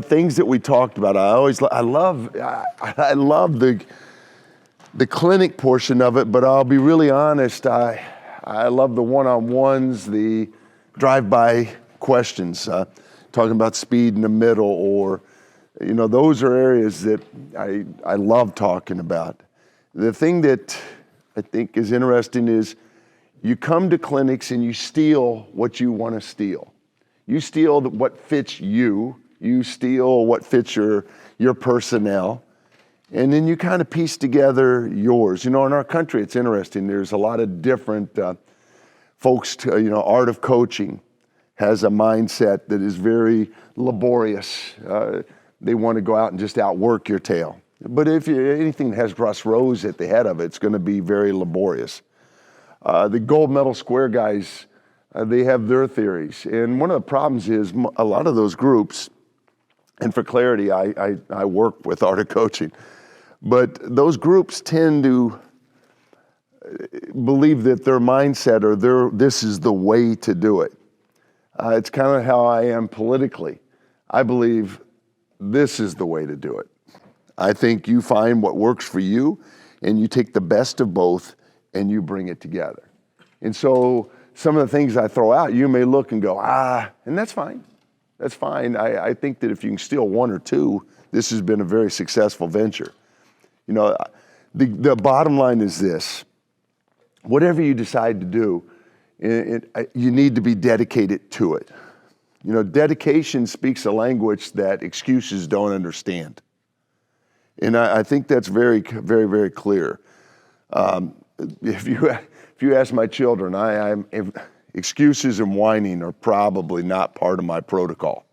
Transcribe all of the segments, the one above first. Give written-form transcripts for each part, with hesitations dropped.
things that we talked about. I love the clinic portion of it, but I'll be really honest. I love the one-on-ones, the drive-by questions, talking about speed in the middle, or those are areas that I love talking about. The thing that I think is interesting is you come to clinics and you steal what you want to steal. You steal what fits you. You steal what fits your personnel. And then you kind of piece together yours. In our country, it's interesting. There's a lot of different folks, Art of Coaching has a mindset that is very laborious. They want to go out and just outwork your tail. But if anything that has Russ Rose at the head of it, it's going to be very laborious. The gold medal square guys, they have their theories. And one of the problems is a lot of those groups, and for clarity, I work with Art of Coaching, but those groups tend to believe that their mindset or this is the way to do it. It's kind of how I am politically. I believe this is the way to do it. I think you find what works for you and you take the best of both and you bring it together. And so some of the things I throw out, you may look and go, and that's fine. That's fine. I think that if you can steal one or two, this has been a very successful venture. The bottom line is this. Whatever you decide to do, you need to be dedicated to it. Dedication speaks a language that excuses don't understand. And I think that's very, very, very clear. If you ask my children, excuses and whining are probably not part of my protocol.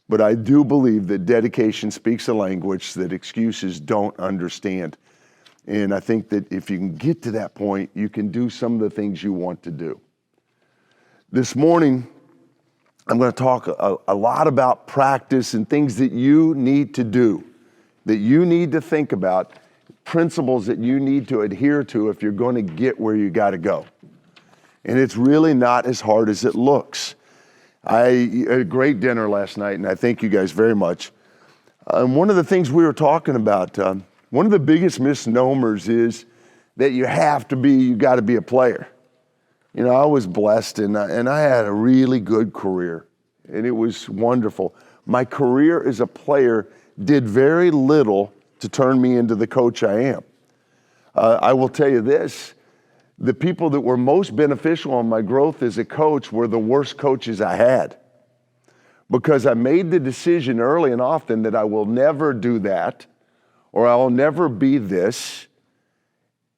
But I do believe that dedication speaks a language that excuses don't understand. And I think that if you can get to that point, you can do some of the things you want to do. This morning, I'm going to talk a lot about practice and things that you need to do, that you need to think about, principles that you need to adhere to if you're going to get where you got to go. And it's really not as hard as it looks. I had a great dinner last night, and I thank you guys very much. And one of the things we were talking about, one of the biggest misnomers is that you got to be a player. I was blessed, and I had a really good career, and it was wonderful. My career as a player did very little to turn me into the coach I am. I will tell you this, the people that were most beneficial on my growth as a coach were the worst coaches I had, because I made the decision early and often that I will never do that, or I will never be this.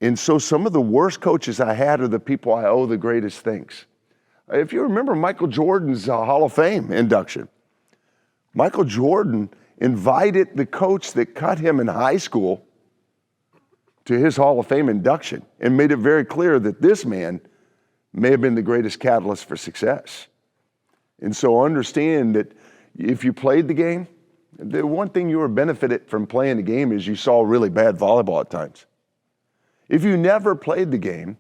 And so some of the worst coaches I had are the people I owe the greatest things. If you remember Michael Jordan's Hall of Fame induction, Michael Jordan invited the coach that cut him in high school to his Hall of Fame induction and made it very clear that this man may have been the greatest catalyst for success. And so understand that if you played the game, the one thing you were benefited from playing the game is you saw really bad volleyball at times. If you never played the game,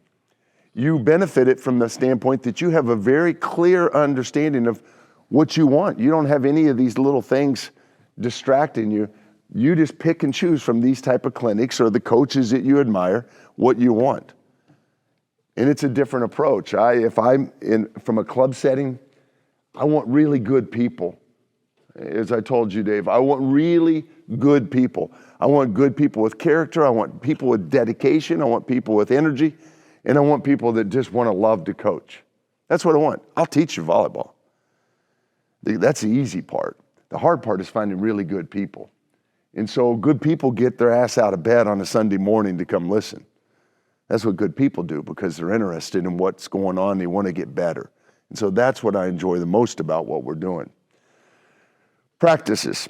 you benefited from the standpoint that you have a very clear understanding of what you want. You don't have any of these little things distracting you. You just pick and choose from these type of clinics or the coaches that you admire what you want. And it's a different approach. If I'm from a club setting, I want really good people. As I told you, Dave, I want really good people. I want good people with character. I want people with dedication. I want people with energy. And I want people that just want to love to coach. That's what I want. I'll teach you volleyball. That's the easy part. The hard part is finding really good people. And so good people get their ass out of bed on a Sunday morning to come listen. That's what good people do because they're interested in what's going on. They want to get better. And so that's what I enjoy the most about what we're doing. Practices.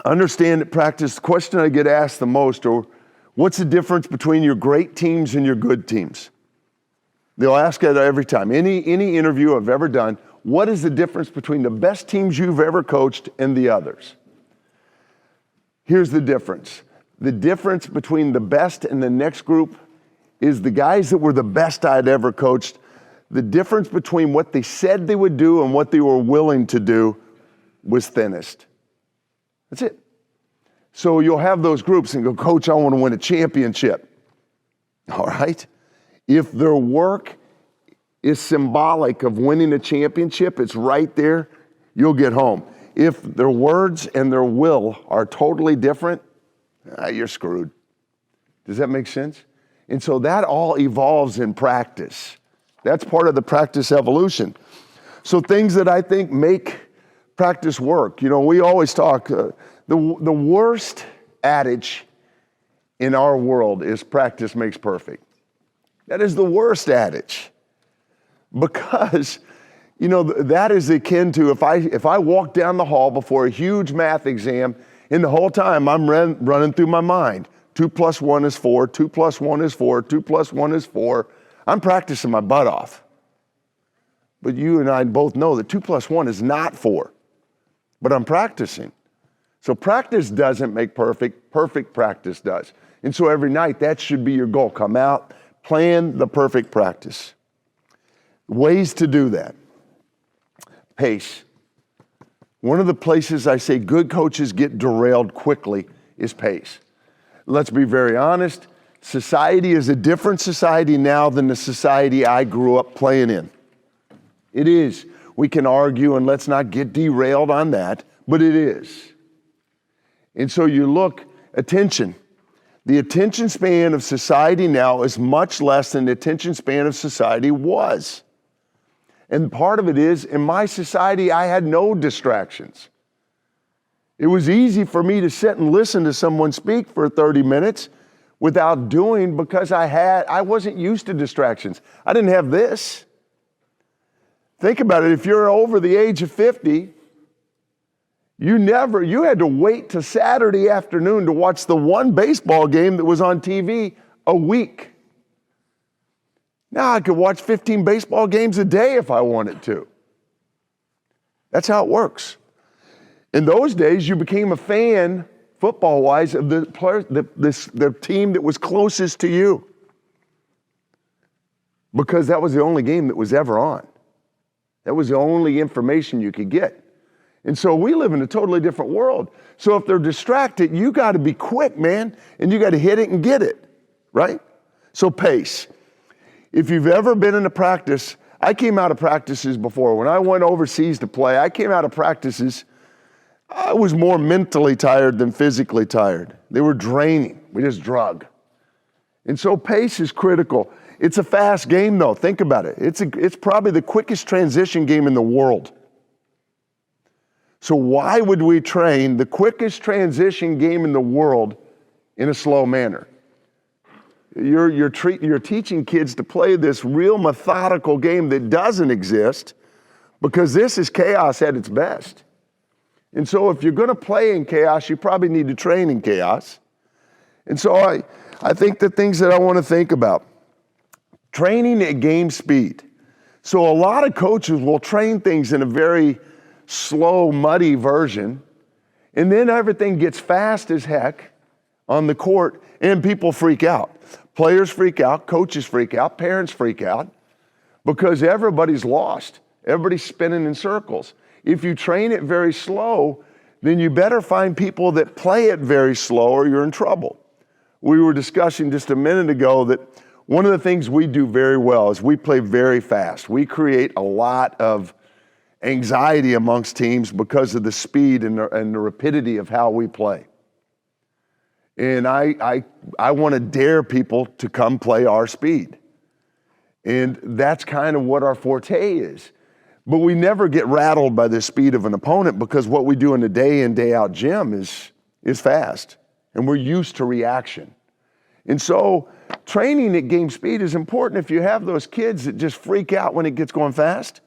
Understand that practice, the question I get asked the most are, what's the difference between your great teams and your good teams? They'll ask that every time. Any interview I've ever done, what is the difference between the best teams you've ever coached and the others? Here's the difference. The difference between the best and the next group is the guys that were the best I'd ever coached. The difference between what they said they would do and what they were willing to do was thinnest. That's it. So you'll have those groups and go, Coach, I want to win a championship. All right? If their work is symbolic of winning a championship, it's right there, you'll get home. If their words and their will are totally different, you're screwed. Does that make sense? And so that all evolves in practice. That's part of the practice evolution. So things that I think make practice work. You know, we always talk, the worst adage in our world is practice makes perfect. That is the worst adage. Because, you know, that is akin to if I walk down the hall before a huge math exam, and the whole time I'm running through my mind, 2 + 1 is 4, 2 + 1 is 4, 2 + 1 is 4. I'm practicing my butt off. But you and I both know that 2 + 1 is not 4. But I'm practicing. So practice doesn't make perfect, perfect practice does. And so every night, that should be your goal. Come out, plan the perfect practice. Ways to do that. Pace. One of the places I say good coaches get derailed quickly is pace. Let's be very honest. Society is a different society now than the society I grew up playing in. It is. We can argue, and let's not get derailed on that, but it is. And so you look, attention. The attention span of society now is much less than the attention span of society was. And part of it is, in my society, I had no distractions. It was easy for me to sit and listen to someone speak for 30 minutes without doing because I wasn't used to distractions. I didn't have this. Think about it, if you're over the age of 50, you had to wait till Saturday afternoon to watch the one baseball game that was on TV a week. Now I could watch 15 baseball games a day if I wanted to. That's how it works. In those days, you became a fan, football-wise, of the team that was closest to you. Because that was the only game that was ever on. That was the only information you could get. And so we live in a totally different world. So if they're distracted, you got to be quick, man, and you got to hit it and get it, right? So pace. If you've ever been in a practice, I came out of practices before. When I went overseas to play, I came out of practices, I was more mentally tired than physically tired. They were draining. We just drug. And so pace is critical. It's a fast game, though. Think about it. It's probably the quickest transition game in the world. So why would we train the quickest transition game in the world in a slow manner? You're teaching kids to play this real methodical game that doesn't exist because this is chaos at its best. And so if you're going to play in chaos, you probably need to train in chaos. And so I think the things that I want to think about. Training at game speed. So a lot of coaches will train things in a very slow, muddy version, and then everything gets fast as heck on the court, and people freak out. Players freak out, coaches freak out, parents freak out, because everybody's lost. Everybody's spinning in circles. If you train it very slow, then you better find people that play it very slow or you're in trouble. We were discussing just a minute ago that one of the things we do very well is we play very fast. We create a lot of anxiety amongst teams because of the speed and the rapidity of how we play. And I want to dare people to come play our speed. And that's kind of what our forte is. But we never get rattled by the speed of an opponent because what we do in the day in, day out gym is fast. And we're used to reaction. And so training at game speed is important. If you have those kids that just freak out when it gets going fast,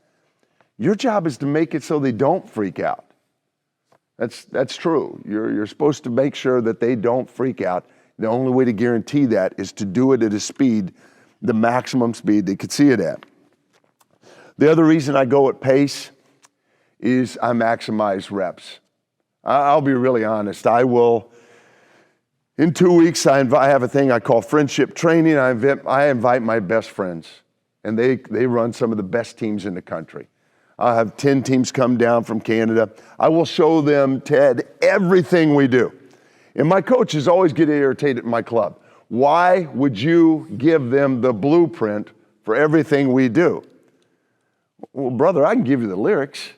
your job is to make it so they don't freak out. That's true. You're supposed to make sure that they don't freak out. The only way to guarantee that is to do it at a speed, the maximum speed they could see it at. The other reason I go at pace is I maximize reps. I'll be really honest. I will, in 2 weeks, I have a thing I call friendship training. I invite my best friends, and they run some of the best teams in the country. I'll have 10 teams come down from Canada. I will show them, Ted, everything we do. And my coaches always get irritated at my club. Why would you give them the blueprint for everything we do? Well, brother, I can give you the lyrics.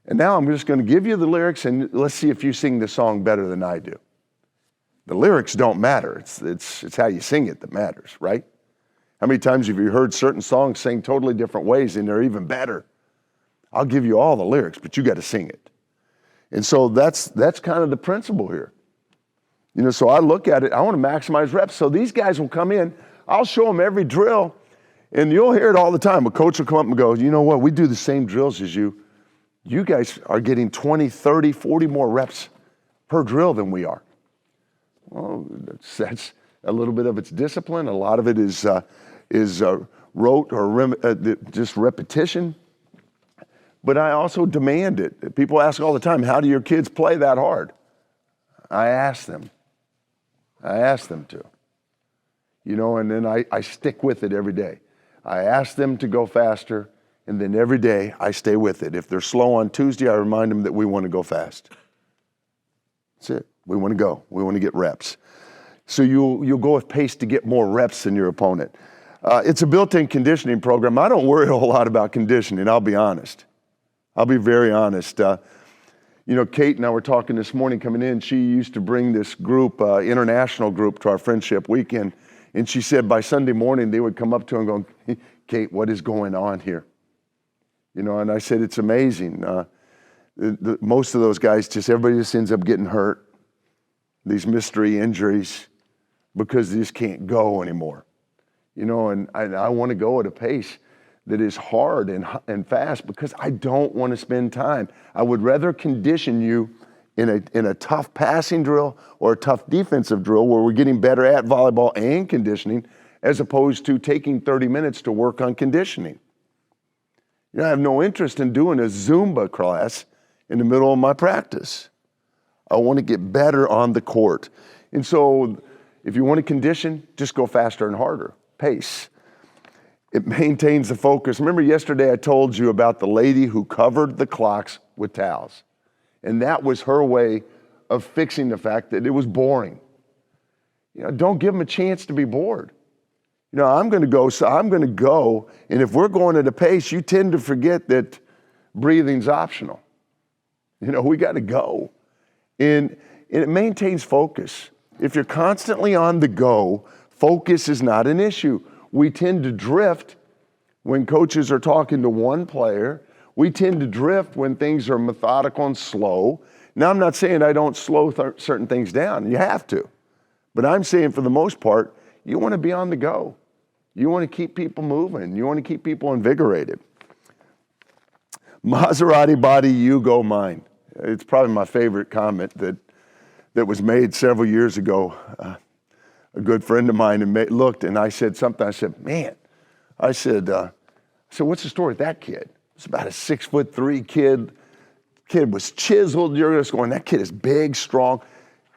And now I'm just going to give you the lyrics, and let's see if you sing the song better than I do. The lyrics don't matter. It's how you sing it that matters, right? How many times have you heard certain songs sing totally different ways and they're even better? I'll give you all the lyrics, but you got to sing it. And so that's kind of the principle here. You know, so I look at it, I want to maximize reps. So these guys will come in, I'll show them every drill, and you'll hear it all the time. A coach will come up and go, you know what, we do the same drills as you. You guys are getting 20, 30, 40 more reps per drill than we are. Well, that's a little bit of its discipline. A lot of it is rote or just repetition. But I also demand it. People ask all the time, how do your kids play that hard? I ask them. I ask them to. You know, and then I stick with it every day. I ask them to go faster, and then every day I stay with it. If they're slow on Tuesday, I remind them that we want to go fast. That's it. We want to go. We want to get reps. So you'll go with pace to get more reps than your opponent. It's a built-in conditioning program. I don't worry a whole lot about conditioning, I'll be honest. I'll be very honest. You know, Kate and I were talking this morning coming in. She used to bring this group, international group, to our friendship weekend. And she said by Sunday morning, they would come up to her and go, hey, Kate, what is going on here? You know, and I said, it's amazing. Most of those guys, everybody just ends up getting hurt. These mystery injuries because they just can't go anymore. You know, and I want to go at a pace that is hard and fast because I don't want to spend time. I would rather condition you in a tough passing drill or a tough defensive drill where we're getting better at volleyball and conditioning as opposed to taking 30 minutes to work on conditioning. You know, I have no interest in doing a Zumba class in the middle of my practice. I want to get better on the court. And so if you want to condition, just go faster and harder, pace. It maintains the focus. Remember yesterday I told you about the lady who covered the clocks with towels. And that was her way of fixing the fact that it was boring. You know, don't give them a chance to be bored. You know, I'm going to go, and if we're going at a pace, you tend to forget that breathing's optional. You know, we got to go. And it maintains focus. If you're constantly on the go, focus is not an issue. We tend to drift when coaches are talking to one player. We tend to drift when things are methodical and slow. Now, I'm not saying I don't slow certain things down. You have to. But I'm saying for the most part, you want to be on the go. You want to keep people moving. You want to keep people invigorated. Maserati body, you go mine. It's probably my favorite comment that was made several years ago. A good friend of mine looked, and I said something. I said, man, I said, what's the story with that kid? It's about a 6'3" kid. Kid was chiseled. You're just going, that kid is big, strong.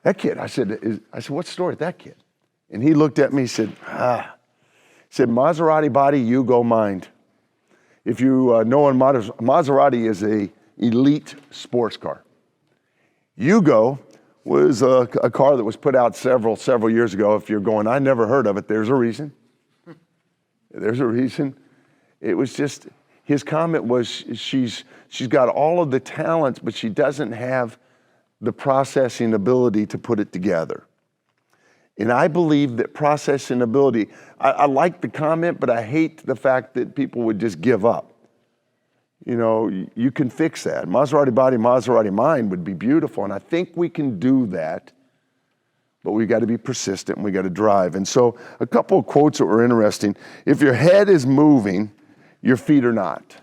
That kid, I said, what's the story with that kid? And he looked at me, he said, Maserati body, you go mind. If you know, Maserati is a elite sports car. Yugo was a car that was put out several years ago. If you're going, I never heard of it, there's a reason. There's a reason. It was just, his comment was, she's got all of the talents, but she doesn't have the processing ability to put it together. And I believe that processing ability, I like the comment, but I hate the fact that people would just give up. You know, you can fix that. Maserati body, Maserati mind would be beautiful. And I think we can do that, but we got to be persistent and we got to drive. And so a couple of quotes that were interesting. If your head is moving, your feet are not.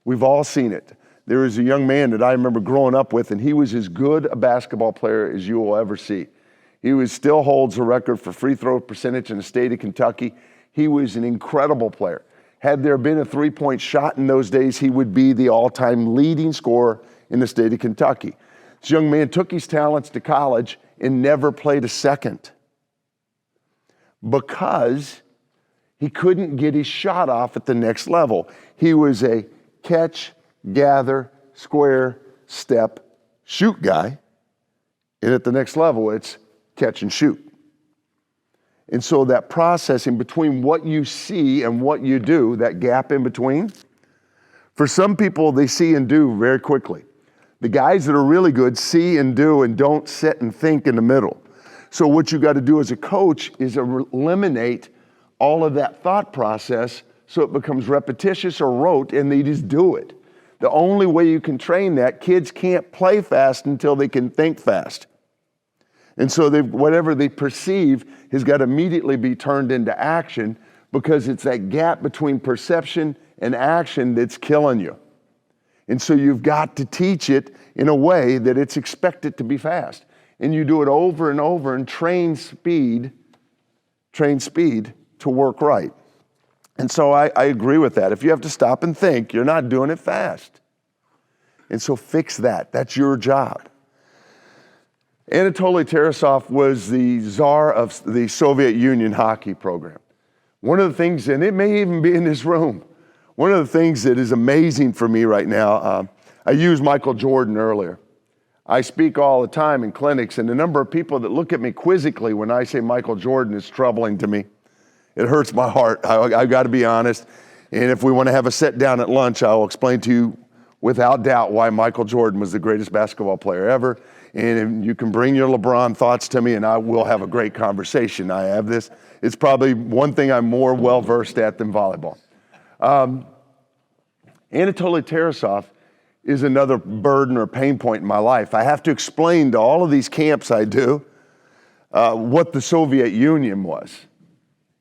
We've all seen it. There was a young man that I remember growing up with, and he was as good a basketball player as you will ever see. He still holds the record for free throw percentage in the state of Kentucky. He was an incredible player. Had there been a three-point shot in those days, he would be the all-time leading scorer in the state of Kentucky. This young man took his talents to college and never played a second because he couldn't get his shot off at the next level. He was a catch, gather, square, step, shoot guy. And at the next level, it's catch and shoot. And so that processing between what you see and what you do, that gap in between, for some people, they see and do very quickly. The guys that are really good see and do and don't sit and think in the middle. So what you got to do as a coach is eliminate all of that thought process so it becomes repetitious or rote and they just do it. The only way you can train that, kids can't play fast until they can think fast. And so whatever they perceive has got to immediately be turned into action because it's that gap between perception and action that's killing you. And so you've got to teach it in a way that it's expected to be fast. And you do it over and over and train speed to work right. And so I agree with that. If you have to stop and think, you're not doing it fast. And so fix that. That's your job. Anatoly Tarasov was the czar of the Soviet Union hockey program. One of the things, and it may even be in this room, one of the things that is amazing for me right now, I used Michael Jordan earlier. I speak all the time in clinics, and the number of people that look at me quizzically when I say Michael Jordan is troubling to me. It hurts my heart. I've got to be honest. And if we want to have a sit down at lunch, I'll explain to you without doubt why Michael Jordan was the greatest basketball player ever. And you can bring your LeBron thoughts to me and I will have a great conversation. I have this. It's probably one thing I'm more well-versed at than volleyball. Anatoly Tarasov is another burden or pain point in my life. I have to explain to all of these camps I do what the Soviet Union was.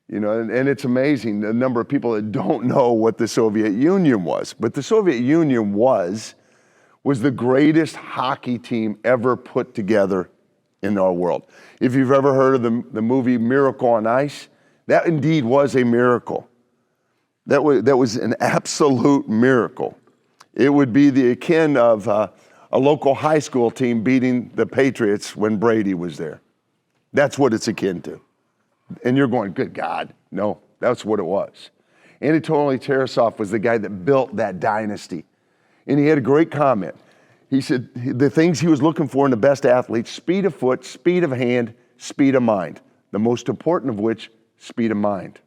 You know, and it's amazing the number of people that don't know what the Soviet Union was. But the Soviet Union was the greatest hockey team ever put together in our world. If you've ever heard of the movie Miracle on Ice, that indeed was a miracle. That was an absolute miracle. It would be the akin of a local high school team beating the Patriots when Brady was there. That's what it's akin to. And you're going, good God. No, that's what it was. Anatoly Tarasov was the guy that built that dynasty. And he had a great comment. He said the things he was looking for in the best athletes, speed of foot, speed of hand, speed of mind. The most important of which, speed of mind.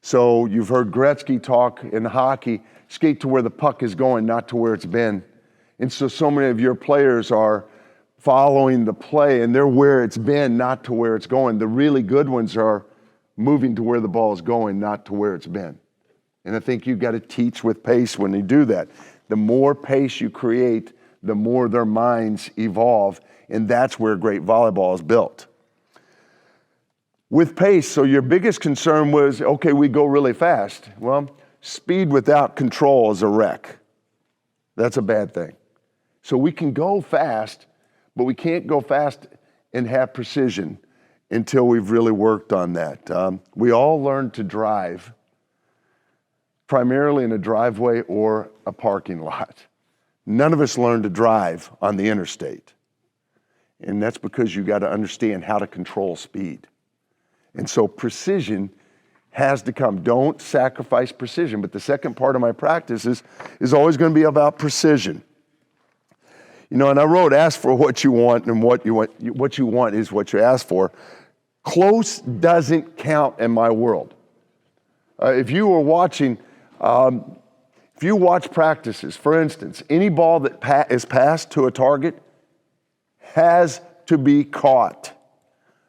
So you've heard Gretzky talk in hockey, skate to where the puck is going, not to where it's been. And so many of your players are following the play and they're where it's been, not to where it's going. The really good ones are moving to where the ball is going, not to where it's been. And I think you've got to teach with pace when you do that. The more pace you create, the more their minds evolve, and that's where great volleyball is built. With pace, so your biggest concern was, okay, we go really fast. Well, speed without control is a wreck. That's a bad thing. So we can go fast, but we can't go fast and have precision until we've really worked on that. We all learn to drive primarily in a driveway or a parking lot. None of us learn to drive on the interstate. And that's because you got to understand how to control speed. And so precision has to come. Don't sacrifice precision. But the second part of my practice is always going to be about precision. You know, and I wrote, ask for what you want, and what you want is what you ask for. Close doesn't count in my world. If you were watching, if you watch practices, for instance, any ball that is passed to a target has to be caught.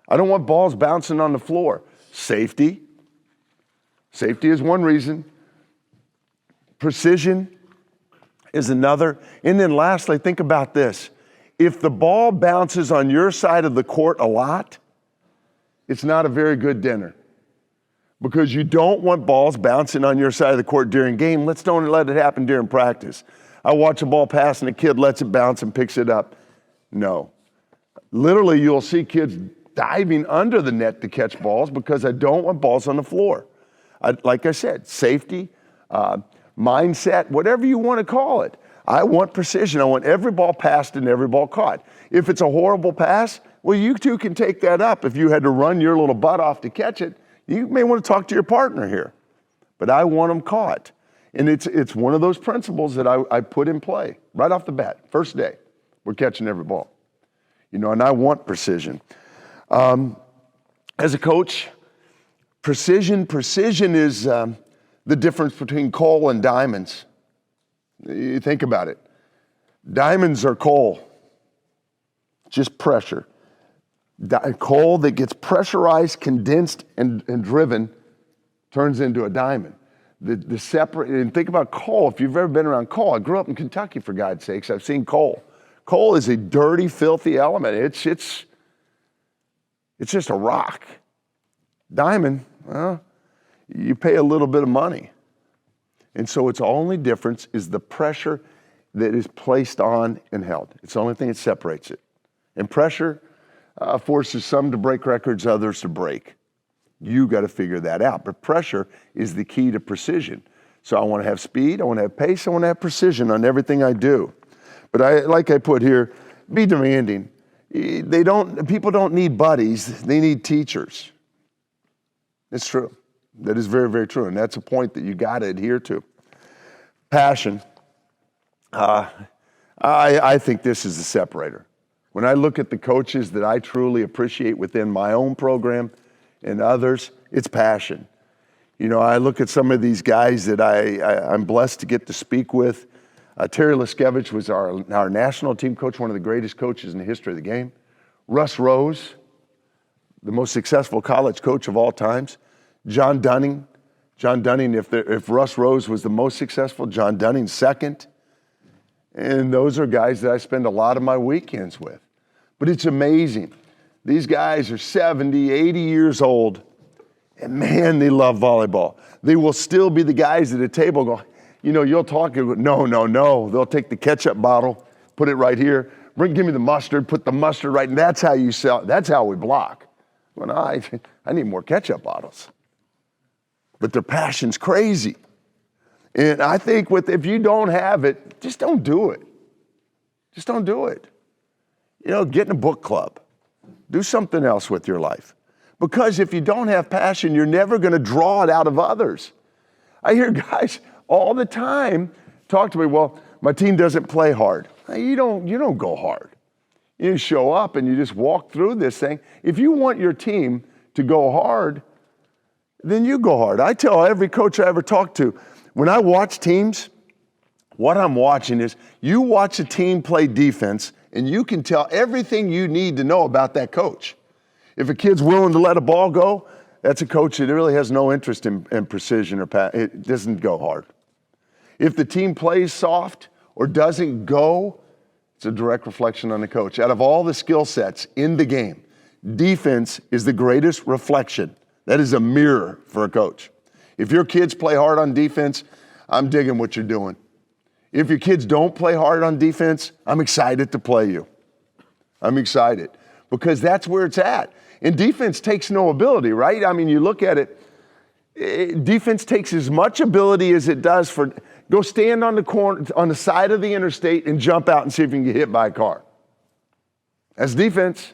I don't want balls bouncing on the floor. Safety. Safety is one reason. Precision is another. And then lastly, think about this. If the ball bounces on your side of the court a lot, it's not a very good dinner. Because you don't want balls bouncing on your side of the court during game. Let's don't let it happen during practice. I watch a ball pass and a kid lets it bounce and picks it up. No. Literally, you'll see kids diving under the net to catch balls because I don't want balls on the floor. Like I said, safety, mindset, whatever you want to call it. I want precision. I want every ball passed and every ball caught. If it's a horrible pass, well, you two can take that up. If you had to run your little butt off to catch it, you may want to talk to your partner here. But I want them caught. And it's one of those principles that I put in play right off the bat. First day, we're catching every ball. And I want precision. As a coach, precision is the difference between coal and diamonds. You think about it. Diamonds are coal, just pressure. Coal that gets pressurized, condensed, and driven turns into a diamond. The separate, and think about coal. If you've ever been around coal, I grew up in Kentucky, for God's sakes. I've seen coal. Coal is a dirty, filthy element. It's just a rock. Diamond, well, you pay a little bit of money. And so its only difference is the pressure that is placed on and held. It's the only thing that separates it. And pressure forces some to break records, others to break. You got to figure that out. But pressure is the key to precision. So I want to have speed, I want to have pace, I want to have precision on everything I do. But like I put here, be demanding. People don't need buddies, they need teachers. It's true. That is very, very true. And that's a point that you got to adhere to. Passion. I think this is the separator. When I look at the coaches that I truly appreciate within my own program and others, it's passion. I look at some of these guys that I'm blessed to get to speak with. Terry Liskevich was our national team coach, one of the greatest coaches in the history of the game. Russ Rose, the most successful college coach of all times. John Dunning, if Russ Rose was the most successful, John Dunning second. And those are guys that I spend a lot of my weekends with. But it's amazing. These guys are 70, 80 years old, and man, they love volleyball. They will still be the guys at a table going, you'll talk, no. They'll take the ketchup bottle, put it right here, give me the mustard, put the mustard right, and that's how you sell. That's how we block. When I need more ketchup bottles. But their passion's crazy. And I think if you don't have it, just don't do it. Just don't do it. Get in a book club. Do something else with your life. Because if you don't have passion, you're never going to draw it out of others. I hear guys all the time talk to me, well, my team doesn't play hard. You don't go hard. You show up and you just walk through this thing. If you want your team to go hard, then you go hard. I tell every coach I ever talk to, when I watch teams, what I'm watching is you watch a team play defense and you can tell everything you need to know about that coach. If a kid's willing to let a ball go, that's a coach that really has no interest in precision or it doesn't go hard. If the team plays soft or doesn't go, it's a direct reflection on the coach. Out of all the skill sets in the game, defense is the greatest reflection. That is a mirror for a coach. If your kids play hard on defense, I'm digging what you're doing. If your kids don't play hard on defense, I'm excited to play you. I'm excited because that's where it's at. And defense takes no ability, right? I mean, you look at it, defense takes as much ability as it does for go stand on the corner, on the side of the interstate and jump out and see if you can get hit by a car. That's defense.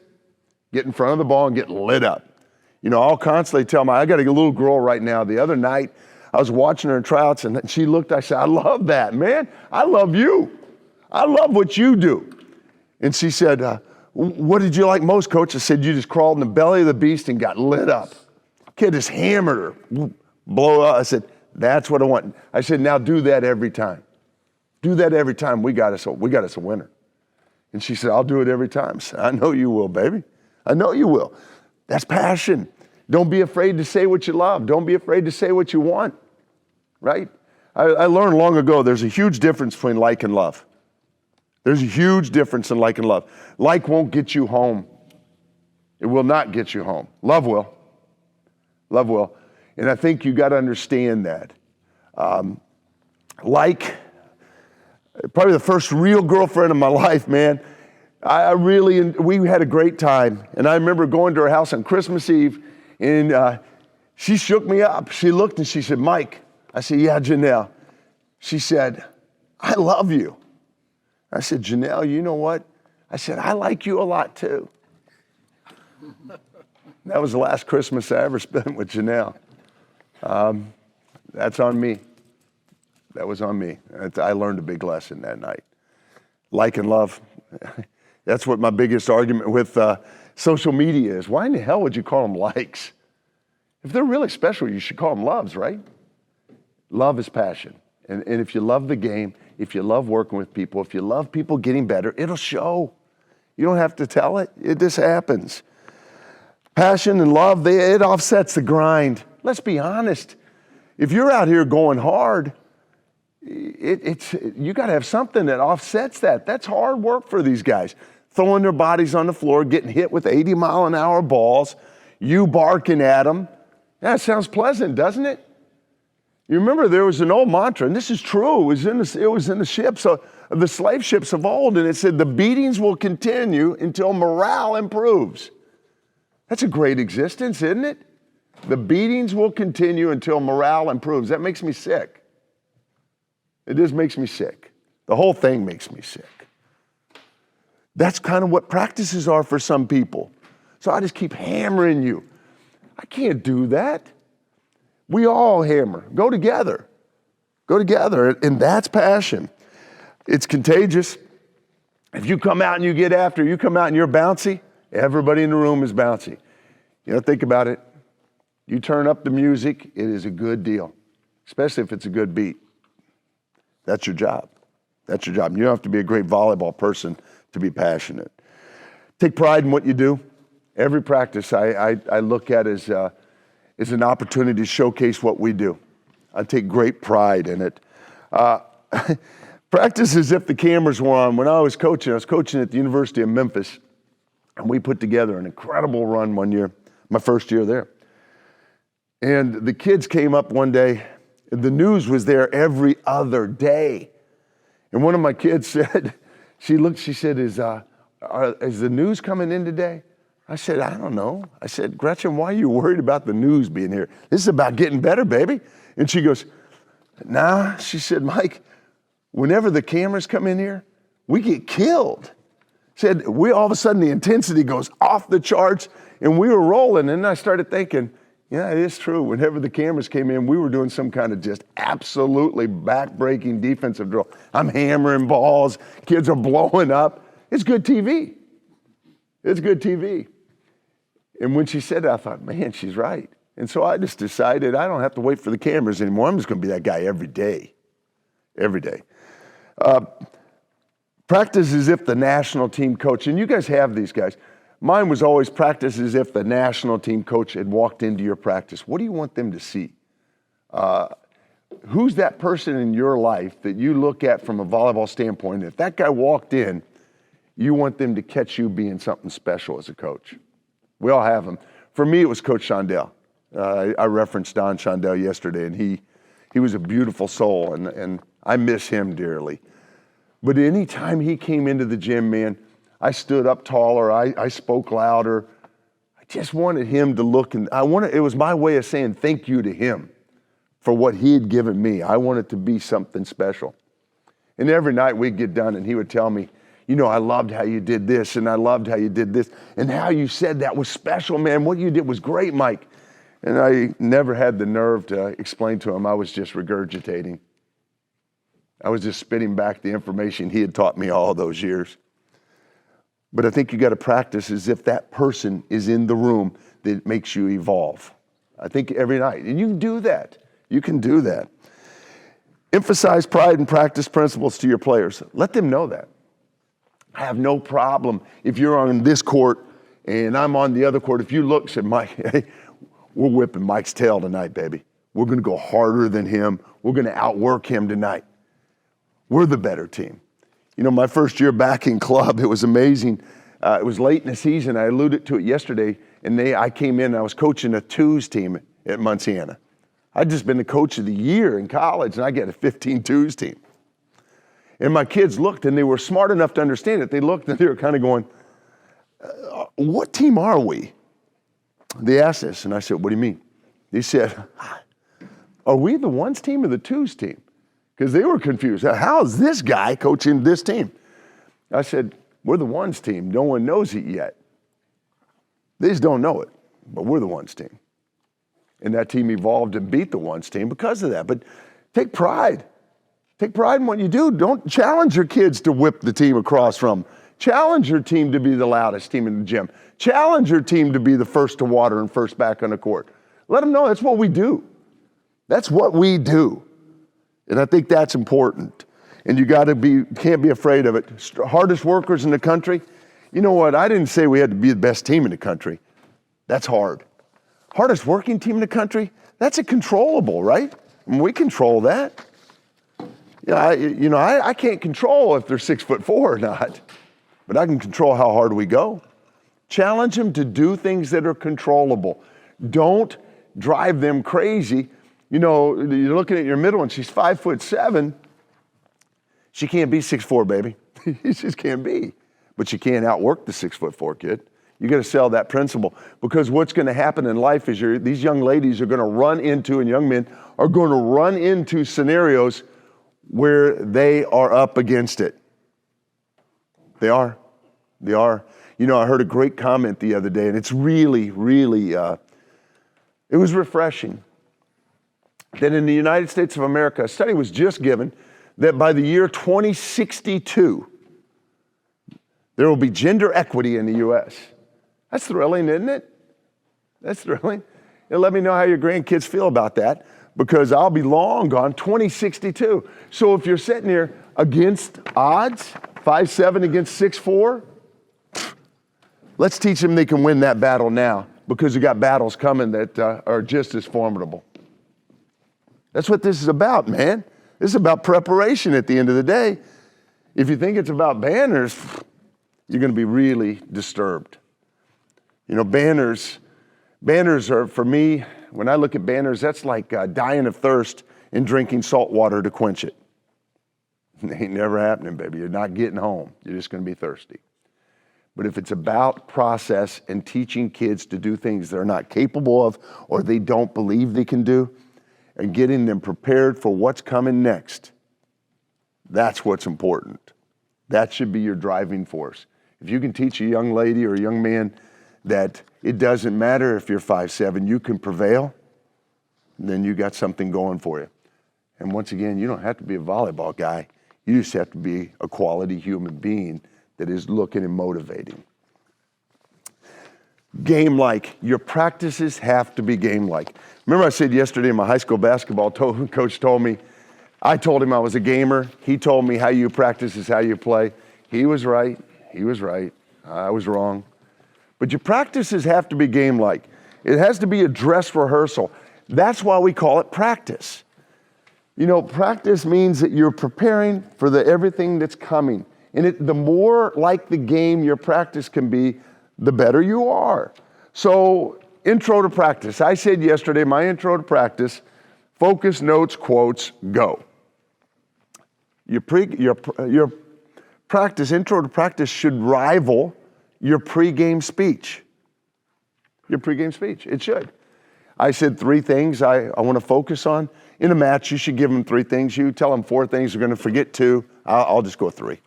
Get in front of the ball and get lit up. I'll constantly tell I got a little girl right now. The other night, I was watching her in tryouts and she looked, I said, I love that, man. I love you. I love what you do. And she said, what did you like most, Coach? I said, you just crawled in the belly of the beast and got lit up. Kid just hammered her, blow up. I said, that's what I want. I said, now do that every time. Do that every time. We got us a winner. And she said, I'll do it every time. I said, I know you will, baby. I know you will. That's passion. Don't be afraid to say what you love. Don't be afraid to say what you want, right? I learned long ago there's a huge difference between like and love. There's a huge difference in like and love. Like won't get you home. It will not get you home. Love will. Love will. And I think you got to understand that. Like, probably the first real girlfriend of my life, man. We had a great time. And I remember going to her house on Christmas Eve, and she shook me up. She looked and she said, Mike. I said, yeah, Janelle. She said, I love you. I said, Janelle, you know what? I said, I like you a lot too. That was the last Christmas I ever spent with Janelle. That's on me. That was on me. I learned a big lesson that night. Like and love. That's what my biggest argument with social media is. Why in the hell would you call them likes? If they're really special, you should call them loves, right? Love is passion. And if you love the game, if you love working with people, if you love people getting better, it'll show. You don't have to tell it. It just happens. Passion and love, it offsets the grind. Let's be honest. If you're out here going hard, you got to have something that offsets that. That's hard work for these guys. Throwing their bodies on the floor, getting hit with 80-mile-an-hour balls, you barking at them. That sounds pleasant, doesn't it? You remember there was an old mantra, and this is true. It was in the ships, the slave ships of old, and it said, the beatings will continue until morale improves. That's a great existence, isn't it? The beatings will continue until morale improves. That makes me sick. It just makes me sick. The whole thing makes me sick. That's kind of what practices are for some people. So I just keep hammering you. I can't do that. We all hammer. Go together. Go together. And that's passion. It's contagious. If you come out and you get after, you come out and you're bouncy, everybody in the room is bouncy. You know, think about it. You turn up the music, it is a good deal, especially if it's a good beat. That's your job. That's your job. You don't have to be a great volleyball person to be passionate. Take pride in what you do. Every practice I look at as an opportunity to showcase what we do. I take great pride in it. Practice as if the cameras were on. When I was coaching at the University of Memphis, and we put together an incredible run one year, my first year there. And the kids came up one day, and the news was there every other day. And one of my kids said, she said, is the news coming in today? I said, I don't know. I said, Gretchen, why are you worried about the news being here? This is about getting better, baby. And she goes, nah. She said, Mike, whenever the cameras come in here, we get killed. Said, all of a sudden the intensity goes off the charts, and we were rolling. And I started thinking, yeah, it is true. Whenever the cameras came in, we were doing some kind of just absolutely back-breaking defensive drill. I'm hammering balls. Kids are blowing up. It's good TV. It's good TV. And when she said that, I thought, man, she's right. And so I just decided I don't have to wait for the cameras anymore. I'm just going to be that guy every day. Every day. Practice as if the national team coach, and you guys have these guys. Mine was always practice as if the national team coach had walked into your practice. What do you want them to see? Who's that person in your life that you look at from a volleyball standpoint? If that guy walked in, you want them to catch you being something special as a coach. We all have them. For me, it was Coach Shondell. I referenced Don Shondell yesterday, and he was a beautiful soul, and I miss him dearly. But anytime he came into the gym, man, I stood up taller, I spoke louder. I just wanted him to look, and it was my way of saying thank you to him for what he had given me. I wanted to be something special. And every night we'd get done, and he would tell me, you know, I loved how you did this, and I loved how you did this, and how you said that was special, man. What you did was great, Mike. And I never had the nerve to explain to him. I was just regurgitating. I was just spitting back the information he had taught me all those years. But I think you got to practice as if that person is in the room that makes you evolve. I think every night. And you can do that. You can do that. Emphasize pride and practice principles to your players. Let them know that. I have no problem if you're on this court and I'm on the other court. If you look, said, Mike, hey, we're whipping Mike's tail tonight, baby. We're going to go harder than him. We're going to outwork him tonight. We're the better team. You know, my first year back in club, it was amazing. It was late in the season. I alluded to it yesterday, and I came in and I was coaching a twos team at Montana. I'd just been the coach of the year in college, and I got a 15 twos team. And my kids looked, and they were smart enough to understand it. They looked, and they were kind of going, what team are we? They asked us, and I said, what do you mean? They said, are we the ones team or the twos team? Because they were confused. How is this guy coaching this team? I said, we're the ones team. No one knows it yet. They just don't know it, but we're the ones team. And that team evolved and beat the ones team because of that. But take pride. Take pride in what you do. Don't challenge your kids to whip the team across from them. Challenge your team to be the loudest team in the gym. Challenge your team to be the first to water and first back on the court. Let them know that's what we do. That's what we do. And I think that's important. And you can't be afraid of it. Hardest workers in the country. You know what? I didn't say we had to be the best team in the country. That's hard. Hardest working team in the country, that's a controllable, right? And we control that. I can't control if they're 6'4" or not, but I can control how hard we go. Challenge them to do things that are controllable. Don't drive them crazy. You know, you're looking at your middle one, she's 5'7". She can't be 6'4", baby. She just can't be. But she can't outwork the 6'4" kid. You got to sell that principle, because what's going to happen in life is these young ladies are going to run into, and young men are going to run into scenarios where they are up against it. They are. You know, I heard a great comment the other day, and it's really, it was refreshing. That in the United States of America, a study was just given that by the year 2062, there will be gender equity in the U.S. That's thrilling, isn't it? That's thrilling. And let me know how your grandkids feel about that, because I'll be long gone, 2062. So if you're sitting here against odds, 5'7" against 6'4", let's teach them they can win that battle now, because you got battles coming that are just as formidable. That's what this is about, man. This is about preparation at the end of the day. If you think it's about banners, you're going to be really disturbed. You know, banners are, for me, when I look at banners, that's like dying of thirst and drinking salt water to quench it. It ain't never happening, baby. You're not getting home. You're just going to be thirsty. But if it's about process and teaching kids to do things they're not capable of or they don't believe they can do, and getting them prepared for what's coming next, that's what's important. That should be your driving force. If you can teach a young lady or a young man that it doesn't matter if you're 5'7", you can prevail, then you got something going for you. And once again, you don't have to be a volleyball guy. You just have to be a quality human being that is looking and motivating. Game-like. Your practices have to be game-like. Remember I said yesterday my high school basketball coach told me, I told him I was a gamer. He told me how you practice is how you play. He was right. I was wrong. But your practices have to be game-like. It has to be a dress rehearsal. That's why we call it practice. You know, practice means that you're preparing for everything that's coming. And the more like the game your practice can be, the better you are. So, intro to practice. I said yesterday, my intro to practice, focus, notes, quotes, go. Your practice, intro to practice should rival your pregame speech. Your pregame speech, it should. I said 3 things I want to focus on. In a match, you should give them 3 things. You tell them 4 things, they're going to forget 2. I'll just go 3.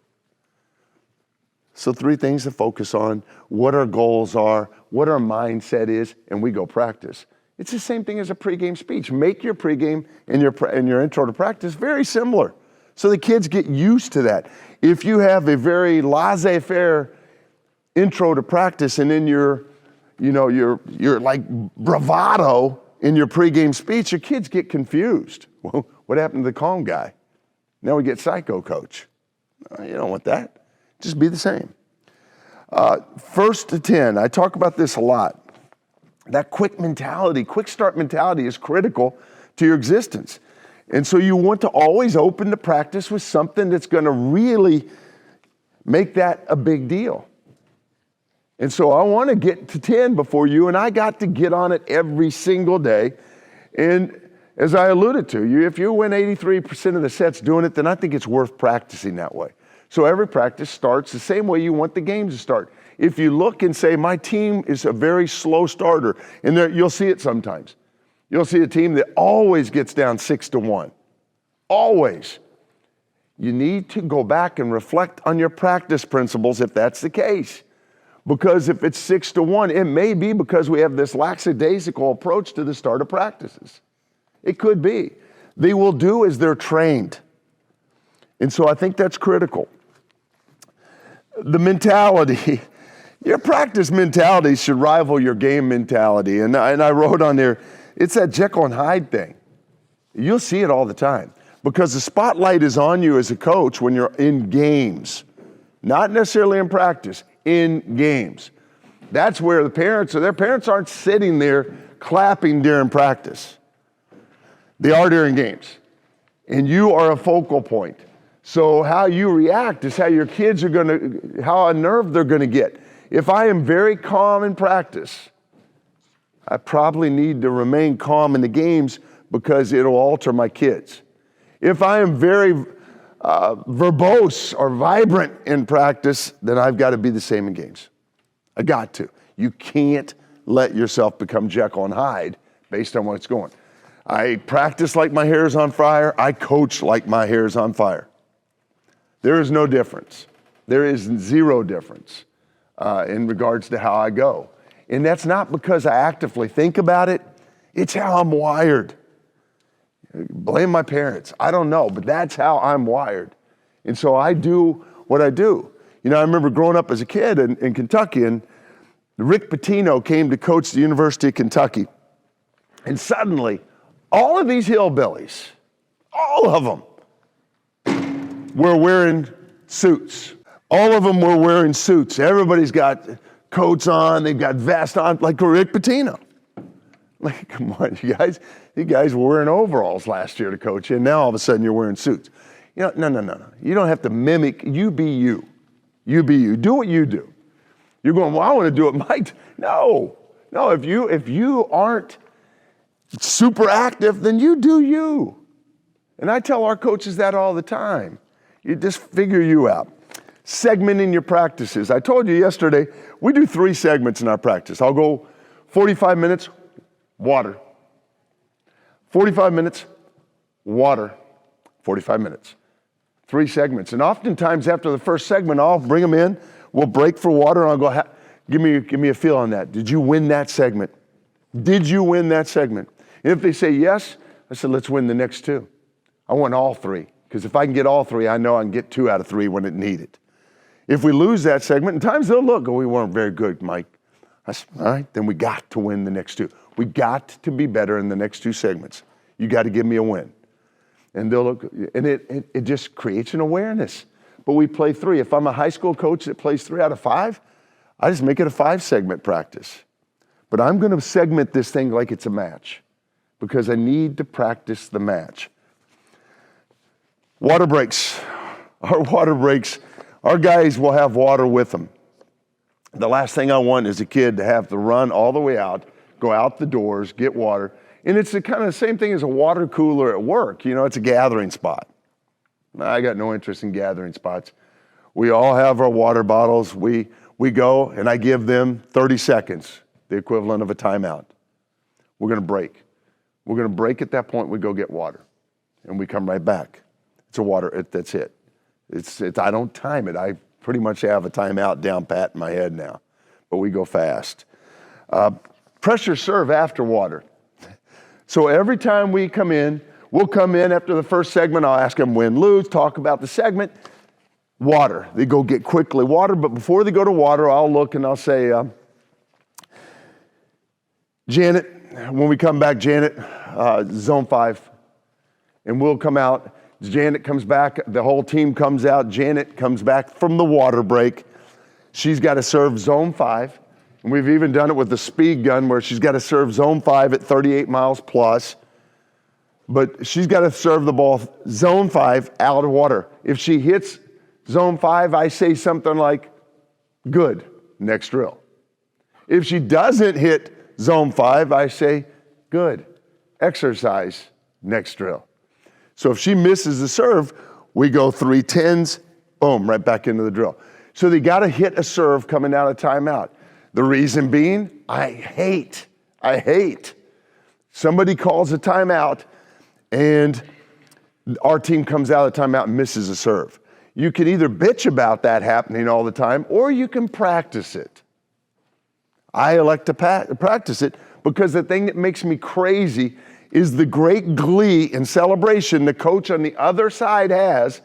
So 3 things to focus on, what our goals are, what our mindset is, and we go practice. It's the same thing as a pregame speech. Make your pregame and your intro to practice very similar, so the kids get used to that. If you have a very laissez-faire intro to practice and then you're like bravado in your pregame speech, your kids get confused. Well, what happened to the calm guy? Now we get psycho coach. You don't want that. Just be the same. 1st to 10, I talk about this a lot. That quick mentality, quick start mentality is critical to your existence. And so you want to always open the practice with something that's going to really make that a big deal. And so I want to get to 10 before you, and I got to get on it every single day. And as I alluded to, if you win 83% of the sets doing it, then I think it's worth practicing that way. So every practice starts the same way you want the game to start. If you look and say, my team is a very slow starter, and you'll see it sometimes. You'll see a team that always gets down 6-1. Always. You need to go back and reflect on your practice principles if that's the case. Because if it's 6-1, it may be because we have this lackadaisical approach to the start of practices. It could be. They will do as they're trained. And so I think that's critical. The mentality, your practice mentality should rival your game mentality. And I wrote on there, it's that Jekyll and Hyde thing. You'll see it all the time because the spotlight is on you as a coach when you're in games, not necessarily in practice, in games. That's where their parents aren't sitting there clapping during practice. They are during games. And you are a focal point. So how you react is how your kids are how unnerved they're gonna get. If I am very calm in practice, I probably need to remain calm in the games because it'll alter my kids. If I am very verbose or vibrant in practice, then I've got to be the same in games. I got to. You can't let yourself become Jekyll and Hyde based on what's going. I practice like my hair is on fire. I coach like my hair is on fire. There is no difference. There is zero difference in regards to how I go. And that's not because I actively think about it. It's how I'm wired. Blame my parents. I don't know, but that's how I'm wired. And so I do what I do. You know, I remember growing up as a kid in Kentucky, and Rick Pitino came to coach the University of Kentucky. And suddenly, all of these hillbillies, all of them, were wearing suits. All of them were wearing suits. Everybody's got coats on, they've got vests on, like Rick Pitino. Like, come on, you guys were wearing overalls last year to coach, and now all of a sudden you're wearing suits. You know, no. You don't have to mimic, you be you. You be you, do what you do. You're going, well, I want to do it Mike. No, if you aren't super active, then you do you. And I tell our coaches that all the time. You just figure you out. Segmenting your practices. I told you yesterday, we do 3 segments in our practice. I'll go 45 minutes, water. 45 minutes, water. 45 minutes. 3 segments. And oftentimes after the first segment, I'll bring them in, we'll break for water, and I'll go, give me a feel on that. Did you win that segment? Did you win that segment? And if they say yes, I said, let's win the next 2. I want all 3, because if I can get all 3, I know I can get 2 out of 3 when it needed. If we lose that segment, and times they'll look, we weren't very good, Mike. I said, all right, then we got to win the next 2. We got to be better in the next 2 segments. You got to give me a win. And they'll look, and it just creates an awareness. But we play 3. If I'm a high school coach that plays 3 out of 5, I just make it a 5-segment practice. But I'm going to segment this thing like it's a match because I need to practice the match. Water breaks. Our water breaks, our guys will have water with them. The last thing I want is a kid to have to run all the way out, go out the doors, get water. And it's the kind of the same thing as a water cooler at work. You know, it's a gathering spot. I got no interest in gathering spots. We all have our water bottles. We go, and I give them 30 seconds, the equivalent of a timeout. We're going to break. We're going to break at that point. We go get water, and we come right back. It's a water. That's it. I don't time it. I pretty much have a timeout down pat in my head now, but we go fast. Pressure serve after water. So every time we come in, we'll come in after the first segment. I'll ask them win, lose, talk about the segment. Water. They go get quickly water, but before they go to water, I'll look and I'll say, Janet, when we come back, Janet, zone 5. And we'll come out. Janet comes back. The whole team comes out. Janet comes back from the water break. She's got to serve zone 5. And we've even done it with the speed gun where she's got to serve zone 5 at 38 miles plus. But she's got to serve the ball zone 5 out of water. If she hits zone 5, I say something like, good, next drill. If she doesn't hit zone 5, I say, good, exercise, next drill. So if she misses the serve, we go 3 10s, boom, right back into the drill. So they got to hit a serve coming out of timeout. The reason being, I hate. Somebody calls a timeout and our team comes out of the timeout and misses a serve. You can either bitch about that happening all the time or you can practice it. I elect to practice it because the thing that makes me crazy is the great glee and celebration the coach on the other side has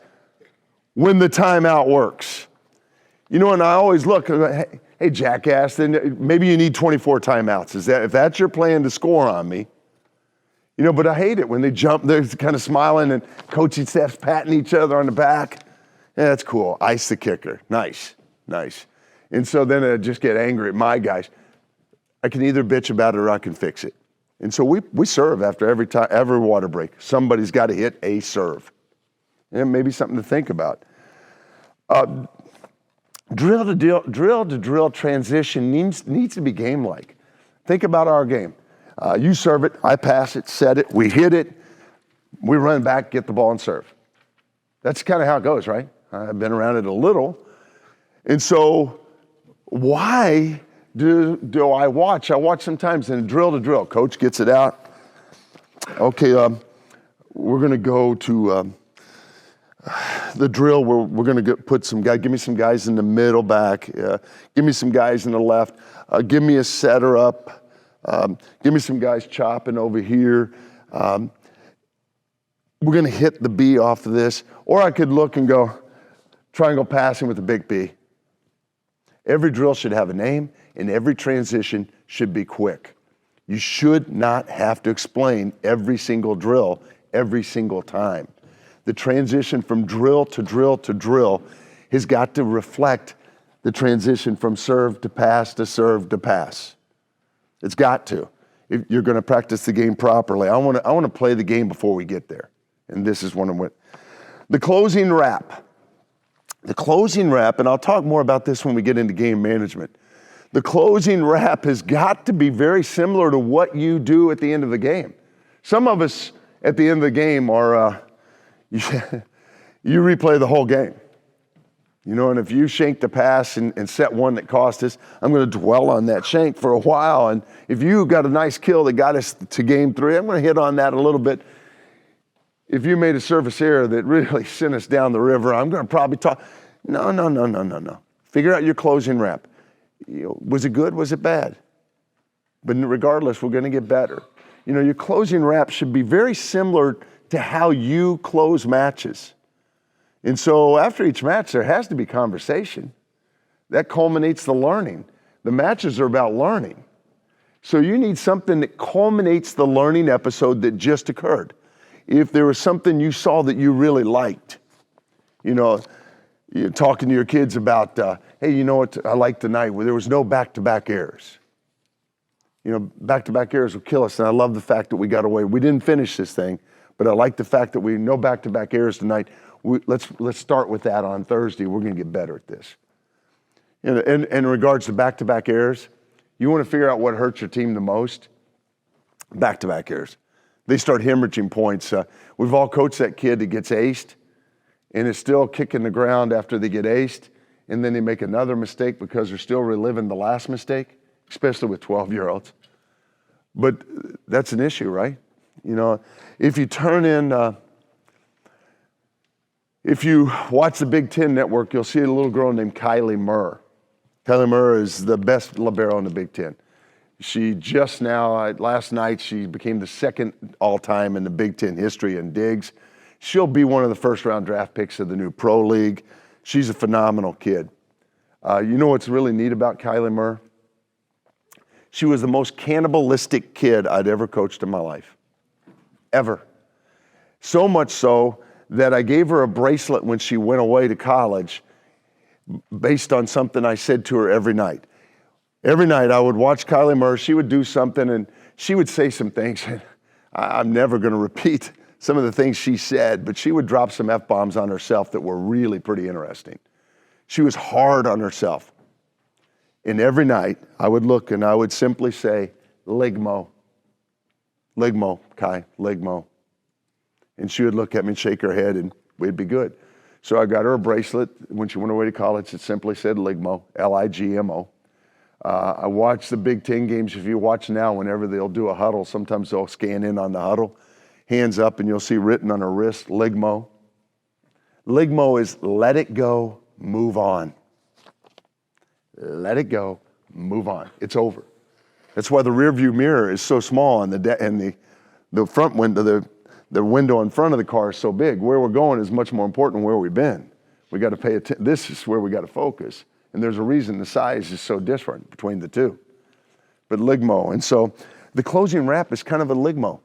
when the timeout works. You know, and I always look, hey jackass, then maybe you need 24 timeouts. If that's your plan to score on me? You know, but I hate it when they jump, they're kind of smiling and coaching staff's patting each other on the back. Yeah, that's cool. Ice the kicker. Nice. And so then I just get angry at my guys. I can either bitch about it or I can fix it. And so we serve after every water break. Somebody's got to hit a serve. And maybe something to think about. Drill to drill transition needs to be game-like. Think about our game. You serve it, I pass it, set it, we hit it, we run back, get the ball and serve. That's kind of how it goes, right? I've been around it a little. And so why do I watch? I watch sometimes in drill to drill. Coach gets it out. Okay, we're going to go to the drill where we're going to put some guys, give me some guys in the middle back, give me some guys in the left, give me a setter up. Give me some guys chopping over here. We're going to hit the B off of this. Or I could look and go triangle passing with a big B. Every drill should have a name, and every transition should be quick. You should not have to explain every single drill every single time. The transition from drill to drill to drill has got to reflect the transition from serve to pass to serve to pass. It's got to. If you're going to practice the game properly. I want to play the game before we get there. And this is one of what. The closing wrap. The closing wrap, and I'll talk more about this when we get into game management. The closing wrap has got to be very similar to what you do at the end of the game. Some of us at the end of the game are, you replay the whole game. You know, and if you shanked the pass and set one that cost us, I'm going to dwell on that shank for a while. And if you got a nice kill that got us to game 3, I'm going to hit on that a little bit. If you made a service error that really sent us down the river, I'm going to probably talk. No. Figure out your closing wrap. You know, was it good? Was it bad? But regardless, we're going to get better. You know, your closing wrap should be very similar to how you close matches. And so after each match, there has to be conversation. That culminates the learning. The matches are about learning. So you need something that culminates the learning episode that just occurred. If there was something you saw that you really liked, you know, you're talking to your kids about, hey, you know what I liked tonight? Where there was no back-to-back errors. You know, back-to-back errors will kill us, and I love the fact that we got away. We didn't finish this thing, but I like the fact that we no back-to-back errors tonight. Let's start with that on Thursday. We're going to get better at this. And in regards to back-to-back errors, you want to figure out what hurts your team the most? Back-to-back errors. They start hemorrhaging points. We've all coached that kid that gets aced and is still kicking the ground after they get aced, and then they make another mistake because they're still reliving the last mistake, especially with 12-year-olds. But that's an issue, right? You know, if you turn in... If you watch the Big Ten Network, you'll see a little girl named Kylie Murr. Kylie Murr is the best libero in the Big Ten. She just now, last night, she became the second all-time in the Big Ten history in digs. She'll be one of the first-round draft picks of the new Pro League. She's a phenomenal kid. You know what's really neat about Kylie Murr? She was the most cannibalistic kid I'd ever coached in my life. Ever. So much so that I gave her a bracelet when she went away to college based on something I said to her every night. Every night I would watch Kylie Murr. She would do something and she would say some things. I'm never going to repeat some of the things she said, but she would drop some F-bombs on herself that were really pretty interesting. She was hard on herself. And every night I would look and I would simply say, Ligmo, Kai, Ligmo. And she would look at me and shake her head and we'd be good. So I got her a bracelet when she went away to college. It simply said Ligmo, L-I-G-M-O. I watch the Big Ten games. If you watch now, whenever they'll do a huddle, sometimes they'll scan in on the huddle, hands up, and you'll see written on her wrist, Ligmo. Ligmo is let it go, move on. Let it go, move on. It's over. That's why the rear view mirror is so small and the front window, the window in front of the car is so big. Where we're going is much more important than where we've been. We got to pay attention. This is where we got to focus. And there's a reason the size is so different between the two. But ligmo. And so the closing wrap is kind of a ligmo.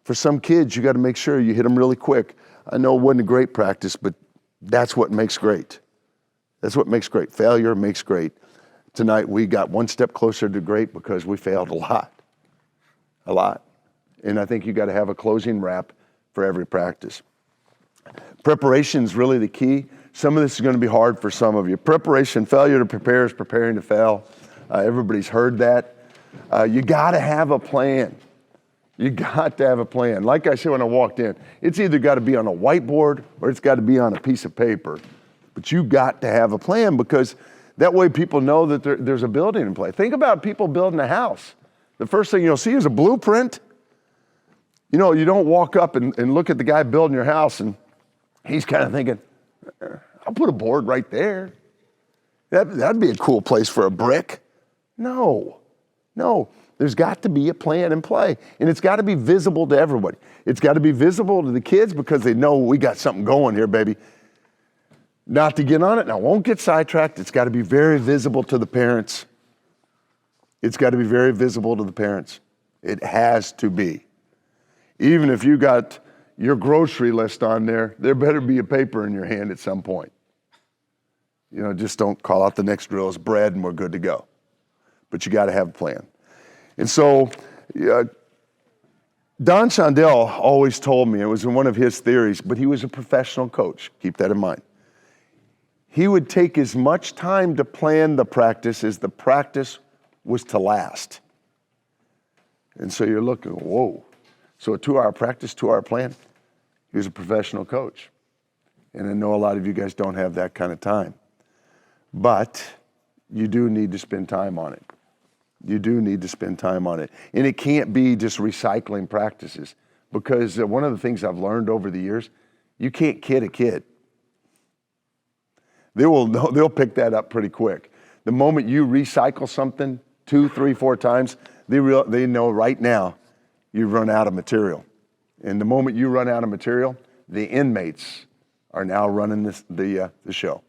For some kids, you got to make sure you hit them really quick. I know it wasn't a great practice, but that's what makes great. That's what makes great. Failure makes great. Tonight, we got one step closer to great because we failed a lot. A lot. And I think you got to have a closing wrap for every practice. Preparation is really the key. Some of this is going to be hard for some of you. Preparation, failure to prepare is preparing to fail. Everybody's heard that. You got to have a plan. You got to have a plan. Like I said when I walked in, it's either got to be on a whiteboard or it's got to be on a piece of paper. But you got to have a plan because that way people know that there's a building in play. Think about people building a house. The first thing you'll see is a blueprint. You know, you don't walk up and look at the guy building your house and he's kind of thinking, I'll put a board right there. That'd be a cool place for a brick. No. There's got to be a plan in play, and it's got to be visible to everybody. It's got to be visible to the kids because they know we got something going here, baby. Not to get on it, and I won't get sidetracked. It's got to be very visible to the parents. It's got to be very visible to the parents. It has to be. Even if you got your grocery list on there, there better be a paper in your hand at some point. You know, just don't call out the next drill as bread and we're good to go. But you got to have a plan. And so Don Shondell always told me, it was in one of his theories, but he was a professional coach. Keep that in mind. He would take as much time to plan the practice as the practice was to last. And so you're looking, whoa. So a 2-hour practice, 2-hour plan. He was a professional coach. And I know a lot of you guys don't have that kind of time. But you do need to spend time on it. You do need to spend time on it. And it can't be just recycling practices because one of the things I've learned over the years, you can't kid a kid. They'll pick that up pretty quick. The moment you recycle something 2, 3, 4 times, they know right now you've run out of material. And the moment you run out of material, the inmates are now running the show.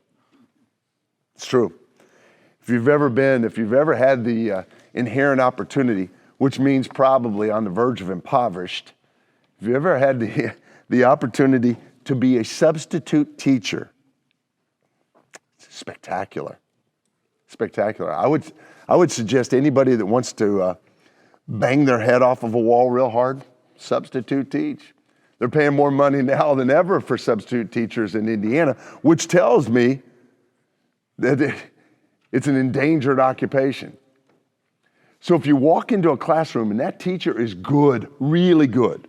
It's true. If you've ever had the inherent opportunity, which means probably on the verge of impoverished, if you ever had the opportunity to be a substitute teacher, it's spectacular. Spectacular. I would suggest anybody that wants to bang their head off of a wall real hard, substitute teach. They're paying more money now than ever for substitute teachers in Indiana, which tells me that it's an endangered occupation. So if you walk into a classroom and that teacher is good, really good,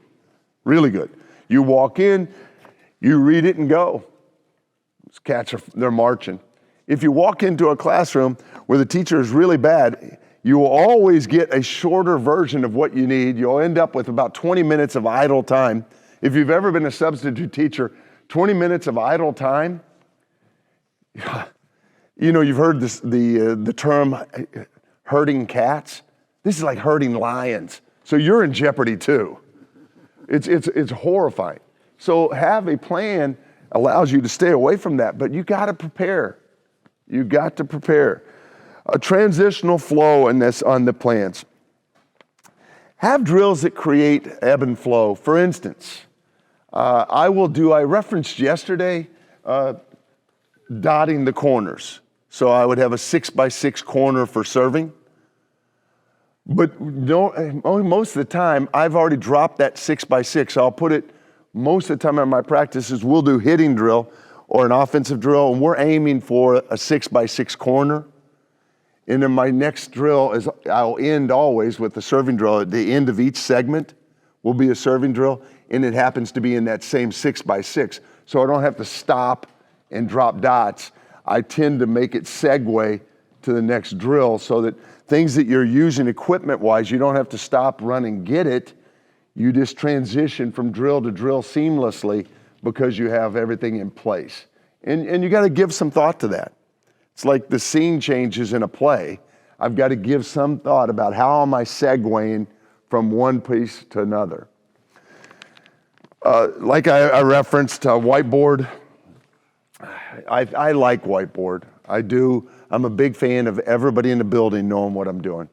you walk in, you read it and go. Cats they're marching. If you walk into a classroom where the teacher is really bad, you will always get a shorter version of what you need. You'll end up with about 20 minutes of idle time. If you've ever been a substitute teacher, 20 minutes of idle time, you know, you've heard the term herding cats. This is like herding lions. So you're in jeopardy too. It's horrifying. So have a plan allows you to stay away from that, but you got to prepare. You got to prepare. A transitional flow on the plans. Have drills that create ebb and flow. For instance, I referenced yesterday dotting the corners. So I would have a 6x6 corner for serving. But most of the time, I've already dropped that 6x6. I'll put it, most of the time in my practices, we'll do hitting drill or an offensive drill, and we're aiming for a 6x6 corner. And then my next drill is, I'll end always with the serving drill. At the end of each segment will be a serving drill, and it happens to be in that same 6x6. So I don't have to stop and drop dots. I tend to make it segue to the next drill so that things that you're using equipment-wise, you don't have to stop, run, and get it. You just transition from drill to drill seamlessly because you have everything in place. And you got to give some thought to that. It's like the scene changes in a play. I've got to give some thought about how am I segueing from one piece to another. Like I referenced whiteboard. I like whiteboard. I do. I'm a big fan of everybody in the building knowing what I'm doing.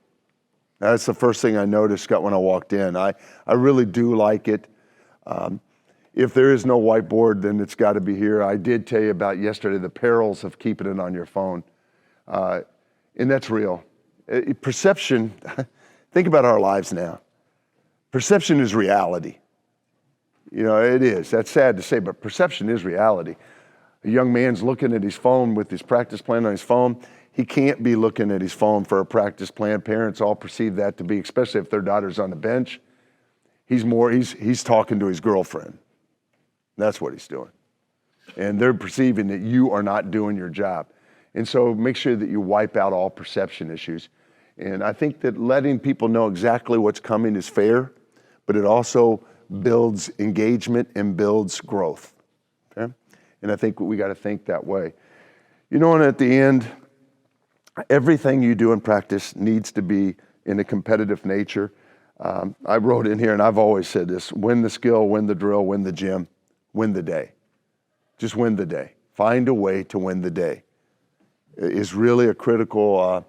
That's the first thing I noticed, Scott, when I walked in. I really do like it. If there is no whiteboard, then it's got to be here. I did tell you about yesterday the perils of keeping it on your phone. And that's real. Perception, think about our lives now. Perception is reality. You know, it is. That's sad to say, but perception is reality. A young man's looking at his phone with his practice plan on his phone. He can't be looking at his phone for a practice plan. Parents all perceive that to be, especially if their daughter's on the bench. He's talking to his girlfriend. That's what he's doing. And they're perceiving that you are not doing your job. And so make sure that you wipe out all perception issues. And I think that letting people know exactly what's coming is fair, but it also builds engagement and builds growth. Okay? And I think we got to think that way. You know, and at the end, everything you do in practice needs to be in a competitive nature. I wrote in here, and I've always said this: win the skill, win the drill, win the gym, win the day. Just win the day. Find a way to win the day. It is really a critical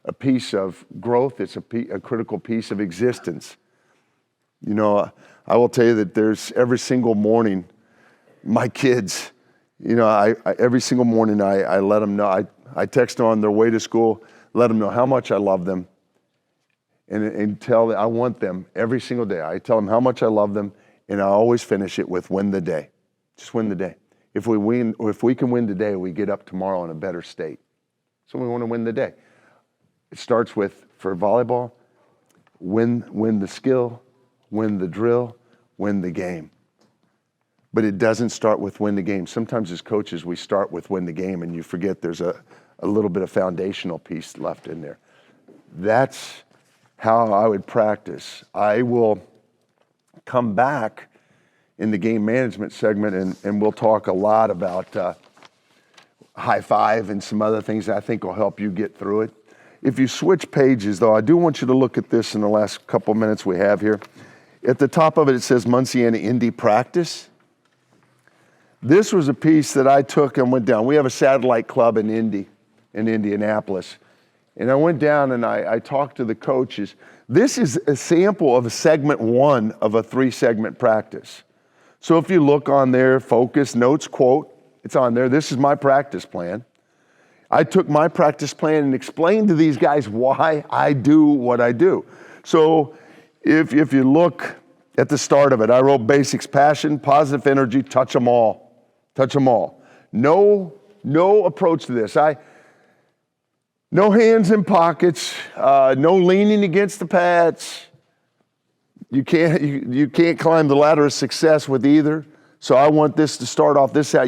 a piece of growth. It's a critical piece of existence. You know, I will tell you that there's every single morning, my kids, you know, I every single morning I let them know. I text them on their way to school, let them know how much I love them, and tell them I want them every single day. I tell them how much I love them, and I always finish it with win the day. Just win the day. If we can win today, we get up tomorrow in a better state. So we want to win the day. It starts with, for volleyball, win the skill, win the drill, win the game. But it doesn't start with win the game. Sometimes as coaches, we start with win the game, and you forget there's a little bit of foundational piece left in there. That's how I would practice. I will come back in the game management segment, and we'll talk a lot about high five and some other things that I think will help you get through it. If you switch pages, though, I do want you to look at this in the last couple minutes we have here. At the top of it, it says Munciana Indy Practice. This was a piece that I took and went down. We have a satellite club in Indianapolis. And I went down and I talked to the coaches. This is a sample of a segment 1 of a 3-segment practice. So if you look on there, focus, notes, quote, it's on there. This is my practice plan. I took my practice plan and explained to these guys why I do what I do. So if you look at the start of it, I wrote basics: passion, positive energy, touch them all. Touch them all. No approach to this. No hands in pockets, no leaning against the pads. You can't climb the ladder of success with either. So I want this to start off. This is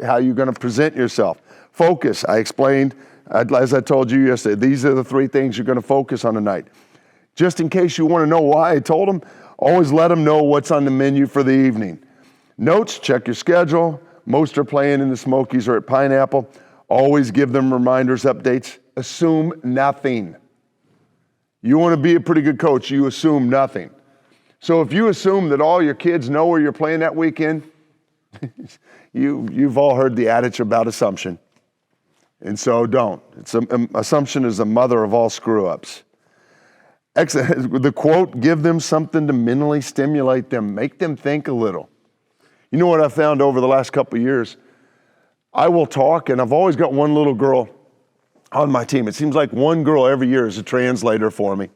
how you're going to present yourself. Focus. I explained, as I told you yesterday, these are the 3 things you're going to focus on tonight. Just in case you want to know why I told them, always let them know what's on the menu for the evening. Notes, check your schedule. Most are playing in the Smokies or at Pineapple. Always give them reminders, updates. Assume nothing. You want to be a pretty good coach, you assume nothing. So if you assume that all your kids know where you're playing that weekend, you've all heard the adage about assumption. And so don't. Assumption is the mother of all screw-ups. The quote, give them something to mentally stimulate them. Make them think a little. You know what I found over the last couple of years? I will talk, and I've always got one little girl on my team. It seems like one girl every year is a translator for me.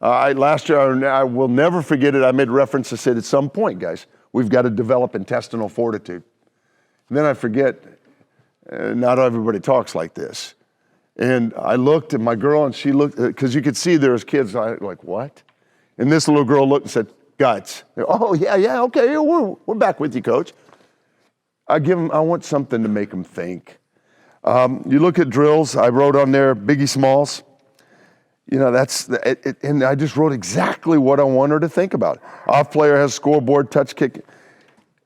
Last year, I will never forget it. I made reference to said, at some point, guys, we've got to develop intestinal fortitude. And then I forget, not everybody talks like this. And I looked at my girl, and she looked, because you could see there was kids. I like, what? And this little girl looked and said, guts. Oh, yeah, okay, we're back with you, coach. I want something to make them think. You look at drills, I wrote on there, Biggie Smalls. You know, and I just wrote exactly what I want her to think about. Off player has scoreboard, touch kick.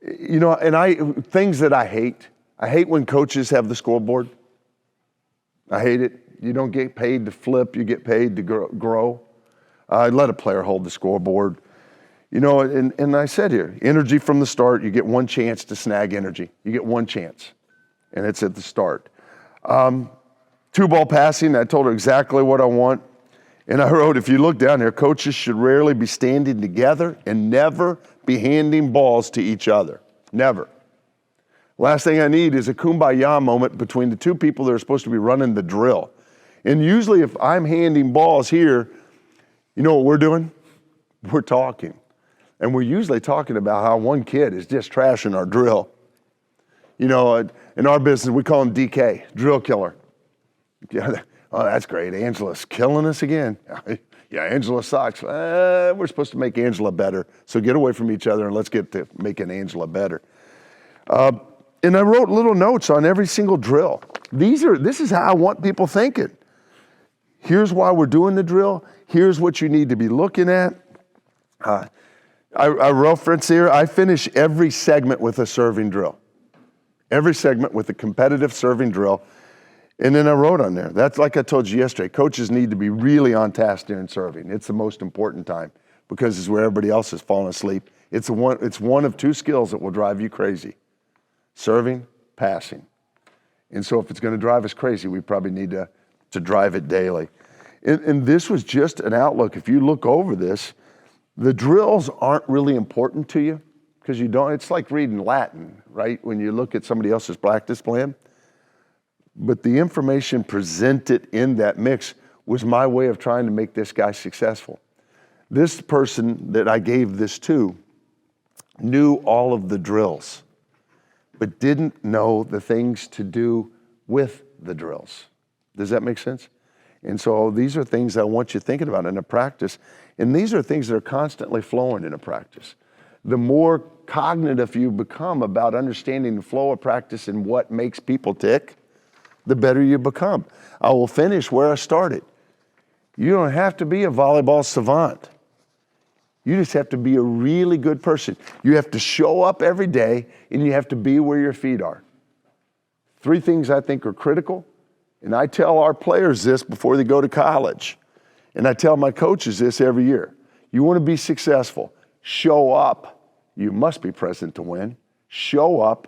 You know, and things that I hate when coaches have the scoreboard. I hate it. You don't get paid to flip, you get paid to grow. I let a player hold the scoreboard. You know, and I said here, energy from the start, you get one chance to snag energy. You get one chance, and it's at the start. Two ball passing, I told her exactly what I want. And I wrote, if you look down here, coaches should rarely be standing together and never be handing balls to each other. Never. Last thing I need is a kumbaya moment between the two people that are supposed to be running the drill. And usually if I'm handing balls here, you know what we're doing? We're talking. And we're usually talking about how one kid is just trashing our drill. You know, in our business, we call him DK, drill killer. Yeah, oh, that's great. Angela's killing us again. Yeah, Angela sucks. We're supposed to make Angela better. So get away from each other and let's get to making Angela better. And I wrote little notes on every single drill. This is how I want people thinking. Here's why we're doing the drill. Here's what you need to be looking at. I reference here, I finish every segment with a serving drill. Every segment with a competitive serving drill. And then I wrote on there, that's like I told you yesterday, coaches need to be really on task during serving. It's the most important time because it's where everybody else is falling asleep. It's one of two skills that will drive you crazy. Serving, passing. And so if it's going to drive us crazy, we probably need to drive it daily. And this was just an outlook. If you look over this, the drills aren't really important to you because you don't, it's like reading Latin, right? When you look at somebody else's practice plan. But the information presented in that mix was my way of trying to make this guy successful. This person that I gave this to knew all of the drills, but didn't know the things to do with the drills. Does that make sense? And so these are things I want you thinking about in a practice. And these are things that are constantly flowing in a practice. The more cognitive you become about understanding the flow of practice and what makes people tick, the better you become. I will finish where I started. You don't have to be a volleyball savant. You just have to be a really good person. You have to show up every day and you have to be where your feet are. Three things I think are critical. And I tell our players this before they go to college. And I tell my coaches this every year. You want to be successful, show up. You must be present to win. Show up,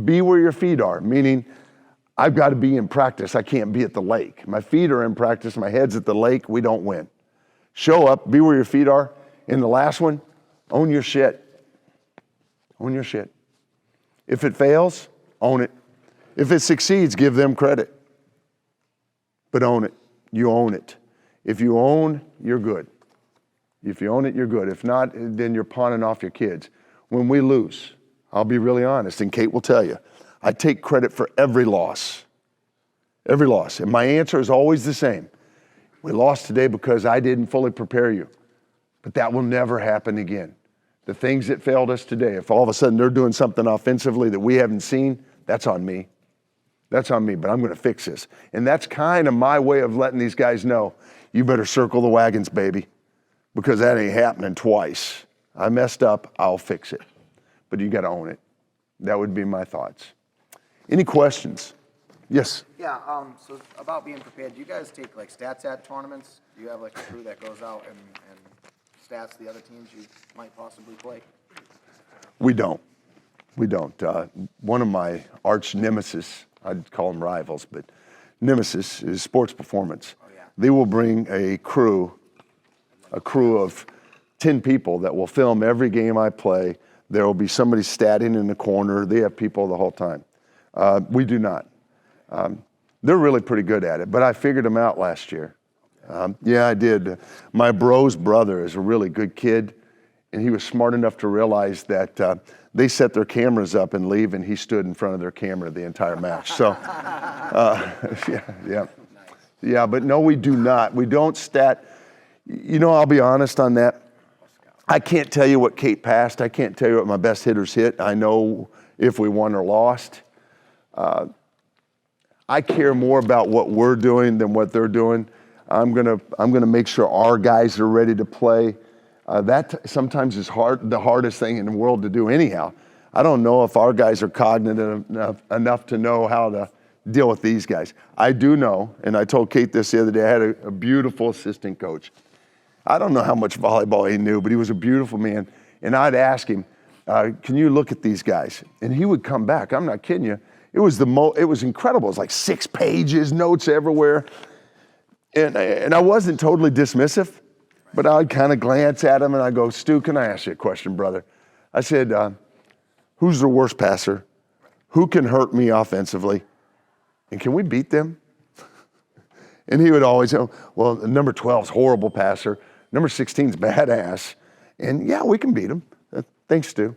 be where your feet are, meaning I've got to be in practice. I can't be at the lake. My feet are in practice, my head's at the lake, we don't win. Show up, be where your feet are. And the last one, own your shit. Own your shit. If it fails, own it. If it succeeds, give them credit. But own it. You own it. If you own, you're good. If you own it, you're good. If not, then you're pawning off your kids. When we lose, I'll be really honest, and Kate will tell you, I take credit for every loss. Every loss. And my answer is always the same. We lost today because I didn't fully prepare you. But that will never happen again. The things that failed us today, if all of a sudden they're doing something offensively that we haven't seen, that's on me. That's on me, but I'm going to fix this. And that's kind of my way of letting these guys know, you better circle the wagons, baby, because that ain't happening twice. I messed up, I'll fix it. But you got to own it. That would be my thoughts. Any questions? Yes? Yeah, so about being prepared, do you guys take like stats at tournaments? Do you have like a crew that goes out and stats the other teams you might possibly play? We don't. We don't. One of my arch nemesis, I'd call them rivals, but nemesis is sports performance. Oh, yeah. They will bring a crew of 10 people that will film every game I play. There will be somebody statting in the corner. They have people the whole time. We do not. They're really pretty good at it, but I figured them out last year. Yeah, I did. My bro's brother is a really good kid, and he was smart enough to realize that they set their cameras up and leave, and he stood in front of their camera the entire match. So, yeah, but no, we do not. We don't stat. You know, I'll be honest on that. I can't tell you what Kate passed. I can't tell you what my best hitters hit. I know if we won or lost. I care more about what we're doing than what they're doing. I'm gonna make sure our guys are ready to play. That sometimes is the hardest thing in the world to do anyhow. I don't know if our guys are cognitive enough to know how to deal with these guys. I do know, and I told Kate this the other day, I had a beautiful assistant coach. I don't know how much volleyball he knew, but he was a beautiful man. And I'd ask him, can you look at these guys? And he would come back. I'm not kidding you. It was incredible. It was like 6 pages, notes everywhere. And I wasn't totally dismissive, but I'd kind of glance at him and I'd go, Stu, can I ask you a question, brother? I said, who's the worst passer? Who can hurt me offensively? And can we beat them? And he would always say, well, number 12's horrible passer. Number 16's badass. And yeah, we can beat them. Thanks, Stu.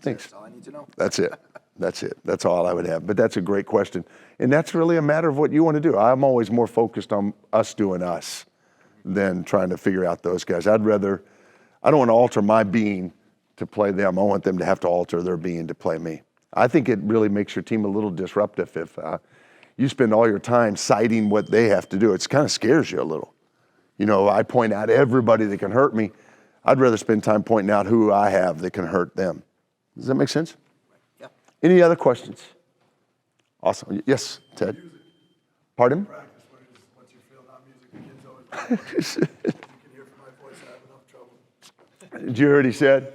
Thanks. That's all I need to know. That's it. That's it. That's all I would have. But that's a great question. And that's really a matter of what you want to do. I'm always more focused on us doing us than trying to figure out those guys. I don't want to alter my being to play them. I want them to have to alter their being to play me. I think it really makes your team a little disruptive if you spend all your time citing what they have to do. It kind of scares you a little. You know, I point out everybody that can hurt me. I'd rather spend time pointing out who I have that can hurt them. Does that make sense? Yeah. Any other questions? Awesome. Yes, Ted. Pardon? Practice, what's your feel about music? The kids always you can hear from my voice, I have enough trouble. Did you hear what he said?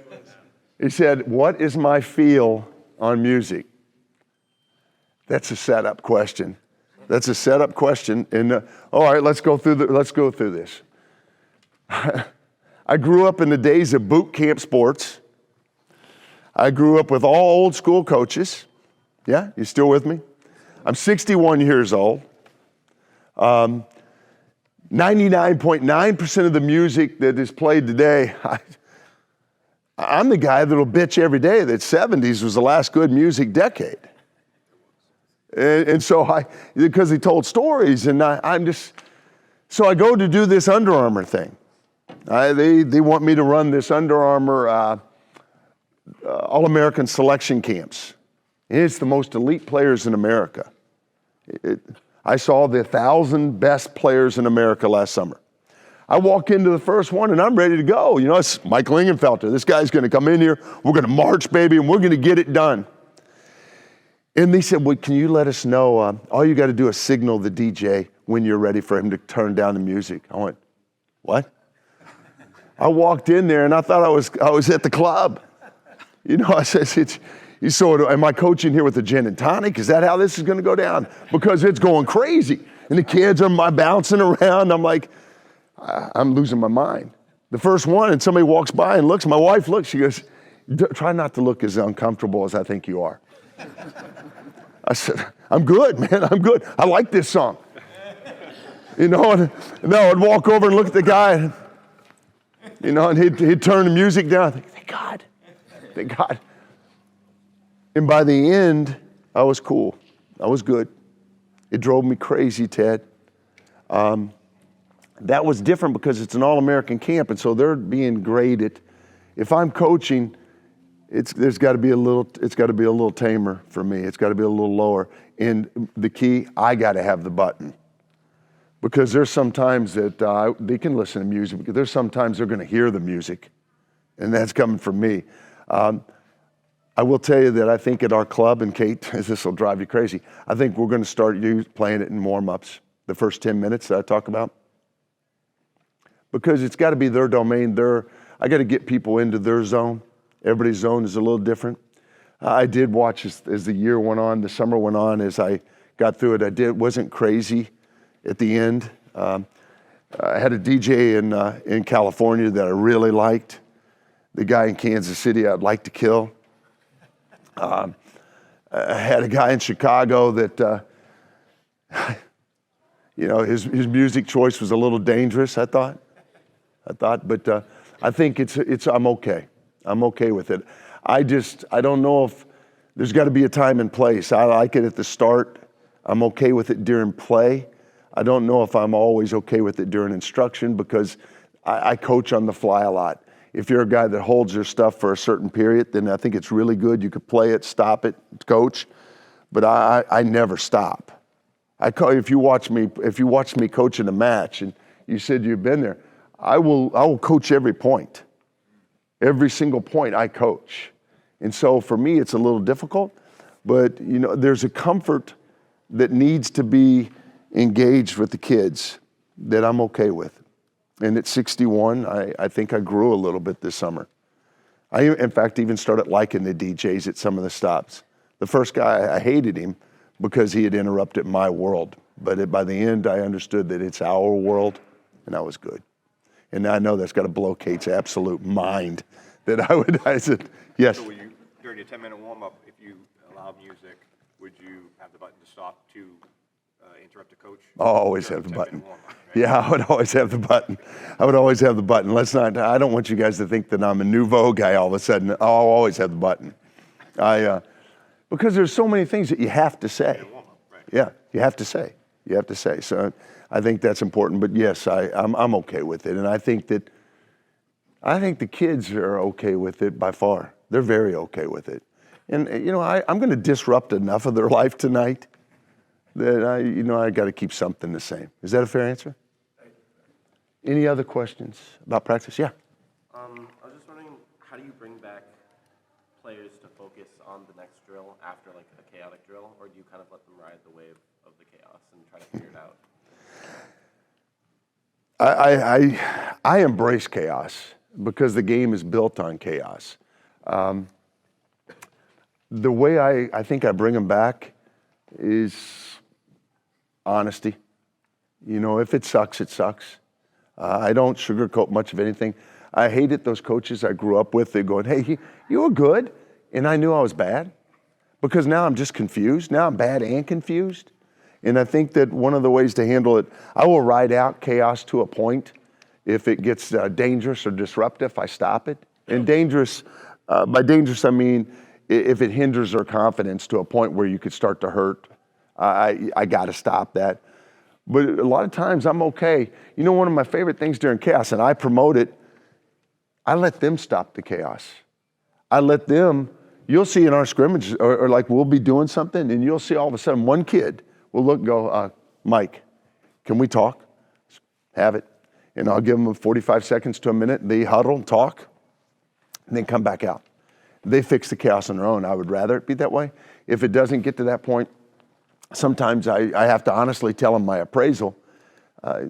He said, what is my feel on music? That's a setup question. That's a setup question. And all right, let's go through this. I grew up in the days of boot camp sports. I grew up with all old school coaches. Yeah, you still with me? I'm 61 years old. 99.9% of the music that is played today, I'm the guy that'll bitch every day that 70s was the last good music decade. And so because he told stories, and so I go to do this Under Armour thing. They want me to run this Under Armour All-American selection camps. It's the most elite players in America. I saw the 1,000 best players in America last summer. I walk into the first one and I'm ready to go. You know, it's Mike Lingenfelter. This guy's going to come in here. We're going to march, baby, and we're going to get it done. And they said, well, can you let us know, all you got to do is signal the DJ when you're ready for him to turn down the music. I went, what? I walked in there and I thought I was at the club. You know, I said, am I coaching here with a gin and tonic? Is that how this is going to go down? Because it's going crazy. And the kids are bouncing around. I'm like, I'm losing my mind. The first one, and somebody walks by and looks, my wife looks, she goes, try not to look as uncomfortable as I think you are. I said, I'm good, man, I'm good. I like this song. You know, and I'd walk over and look at the guy, you know, and he'd turn the music down. I think, thank God. And by the end, I was cool. I was good. It drove me crazy, Ted. That was different because it's an all-American camp, and so they're being graded. If I'm coaching, it's got to be a little tamer for me. It's got to be a little lower. And the key, I got to have the button. Because there's sometimes that they can listen to music, because there's sometimes they're going to hear the music, and that's coming from me. I will tell you that I think at our club, and Kate, this will drive you crazy, I think we're going to start playing it in warm-ups, the first 10 minutes that I talk about. Because it's got to be their domain. I got to get people into their zone. Everybody's zone is a little different. I did watch as the year went on, the summer went on, as I got through it. It wasn't crazy at the end. I had a DJ in California that I really liked. The guy in Kansas City I'd like to kill. I had a guy in Chicago that, you know, his music choice was a little dangerous, I thought, but I think I'm okay. I'm okay with it. I don't know if there's got to be a time and place. I like it at the start. I'm okay with it during play. I don't know if I'm always okay with it during instruction, because I coach on the fly a lot. If you're a guy that holds your stuff for a certain period, then I think it's really good. You could play it, stop it, coach. But I never stop. If you watch me coach in a match, and you said you've been there, I will coach every point. Every single point I coach. And so for me, it's a little difficult, but you know, there's a comfort that needs to be engaged with the kids that I'm okay with. And at 61, I think I grew a little bit this summer. I, in fact, even started liking the DJs at some of the stops. The first guy, I hated him because he had interrupted my world. But by the end, I understood that it's our world, and that was good. And I know that's got to blow Kate's absolute mind that I said, yes. So during your 10-minute warm-up, if you allow music, would you have the button to stop to interrupt a coach? I'll always have the button. Yeah, I would always have the button. I would always have the button. I don't want you guys to think that I'm a nouveau guy all of a sudden. I'll always have the button. Because there's so many things that you have to say. Yeah, you have to say. You have to say. So I think that's important. But yes, I'm okay with it. And I think the kids are okay with it by far. They're very okay with it. And I'm going to disrupt enough of their life tonight that I got to keep something the same. Is that a fair answer? Any other questions about practice? Yeah. I was just wondering, how do you bring back players to focus on the next drill after like a chaotic drill, or do you kind of let them ride the wave of the chaos and try to figure it out? I embrace chaos because the game is built on chaos. The way I think I bring them back is honesty. If it sucks, it sucks. I don't sugarcoat much of anything. I hated those coaches I grew up with. They're going, hey, you were good. And I knew I was bad because now I'm just confused. Now I'm bad and confused. And I think that one of the ways to handle it, I will ride out chaos to a point. If it gets dangerous or disruptive, I stop it. And dangerous, by dangerous, I mean if it hinders their confidence to a point where you could start to hurt, I got to stop that. But a lot of times I'm okay. One of my favorite things during chaos, and I promote it, I let them stop the chaos. I let them, you'll see in our scrimmage, or like we'll be doing something, and you'll see all of a sudden one kid will look and go, Mike, can we talk? Have it. And I'll give them 45 seconds to a minute. They huddle and talk, and then come back out. They fix the chaos on their own. I would rather it be that way. If it doesn't get to that point, sometimes I have to honestly tell them my appraisal. I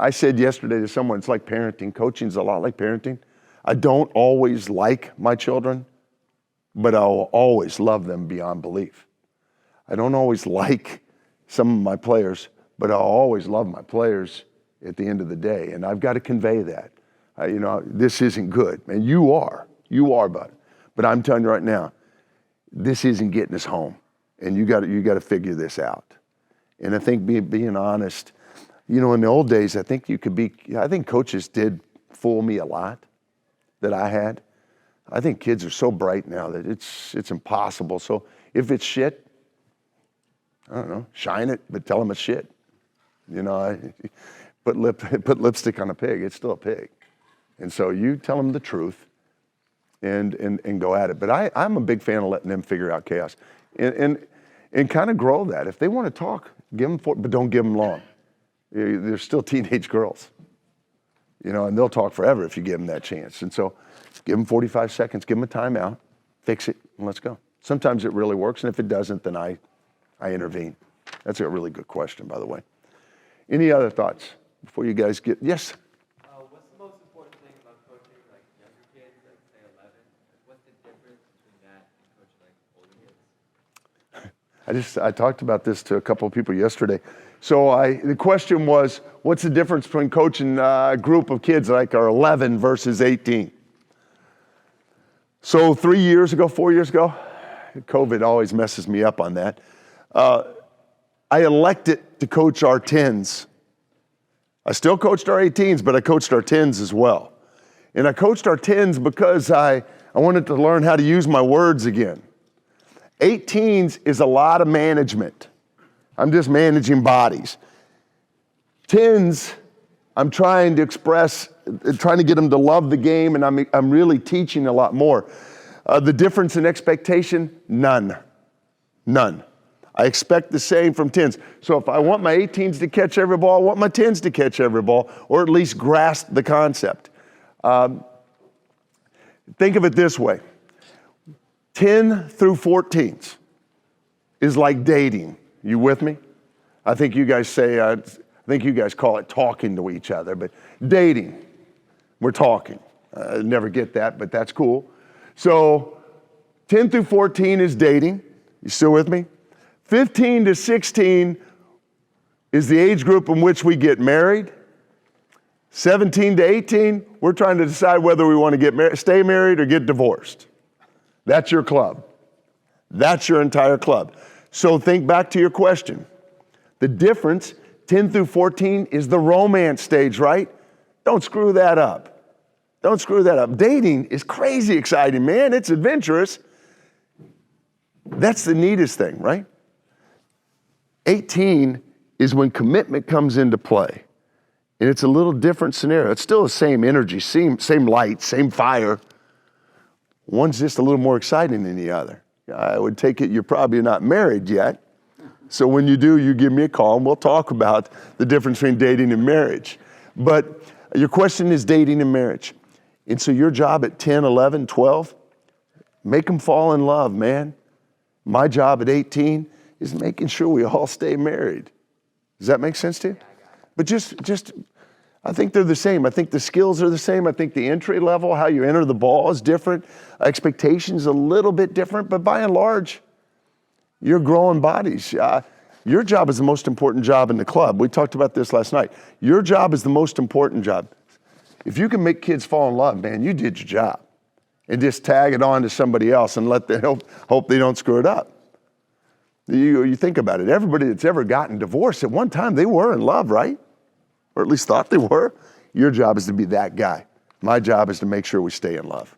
said yesterday to someone, it's like parenting. Coaching's a lot like parenting. I don't always like my children, but I'll always love them beyond belief. I don't always like some of my players, but I'll always love my players at the end of the day. And I've got to convey that. This isn't good. And you are, bud. But I'm telling you right now, this isn't getting us home. And you got to figure this out. And I think being honest, in the old days, I think coaches did fool me a lot that I had. I think kids are so bright now that it's impossible. So if it's shit, I don't know, shine it, but tell them it's shit. Put lipstick on a pig, it's still a pig. And so you tell them the truth and go at it. But I'm a big fan of letting them figure out chaos. And kind of grow that. If they want to talk, give them but don't give them long. They're still teenage girls, and they'll talk forever if you give them that chance. And so give them 45 seconds, give them a timeout, fix it, and let's go. Sometimes it really works, and if it doesn't, then I intervene. That's a really good question, by the way. Any other thoughts before you guys get, yes? What's the most important thing about coaching, like younger kids, like say 11? What's the difference between that and coaching like older kids? I talked about this to a couple of people yesterday. So the question was, what's the difference between coaching a group of kids like are 11 versus 18? So 4 years ago, COVID always messes me up on that. I elected to coach our 10s. I still coached our 18s, but I coached our 10s as well. And I coached our 10s because I wanted to learn how to use my words again. 18s is a lot of management. I'm just managing bodies. 10s, I'm trying to express, trying to get them to love the game, and I'm really teaching a lot more. The difference in expectation, none. I expect the same from 10s. So if I want my 18s to catch every ball, I want my 10s to catch every ball, or at least grasp the concept. Think of it this way. 10 through 14s is like dating. You with me? I think you guys say, I think you guys call it talking to each other, but dating, we're talking. I never get that, but that's cool. So 10 through 14 is dating. You still with me? 15 to 16 is the age group in which we get married. 17 to 18, we're trying to decide whether we want to get stay married or get divorced. That's your club. That's your entire club. So think back to your question. The difference, 10 through 14, is the romance stage, right? Don't screw that up. Don't screw that up. Dating is crazy exciting, man. It's adventurous. That's the neatest thing, right? 18 is when commitment comes into play. And it's a little different scenario. It's still the same energy, same light, same fire. One's just a little more exciting than the other. I would take it you're probably not married yet. So when you do, you give me a call and we'll talk about the difference between dating and marriage. But your question is dating and marriage. And so your job at 10, 11, 12, make them fall in love, man. My job at 18 is making sure we all stay married. Does that make sense to you? But just, I think they're the same. I think the skills are the same. I think the entry level, how you enter the ball is different. Expectations a little bit different, but by and large, you're growing bodies. Your job is the most important job in the club. We talked about this last night. Your job is the most important job. If you can make kids fall in love, man, you did your job. And just tag it on to somebody else and let them hope they don't screw it up. You think about it. Everybody that's ever gotten divorced at one time, they were in love, right? Or at least thought they were. Your job is to be that guy. My job is to make sure we stay in love.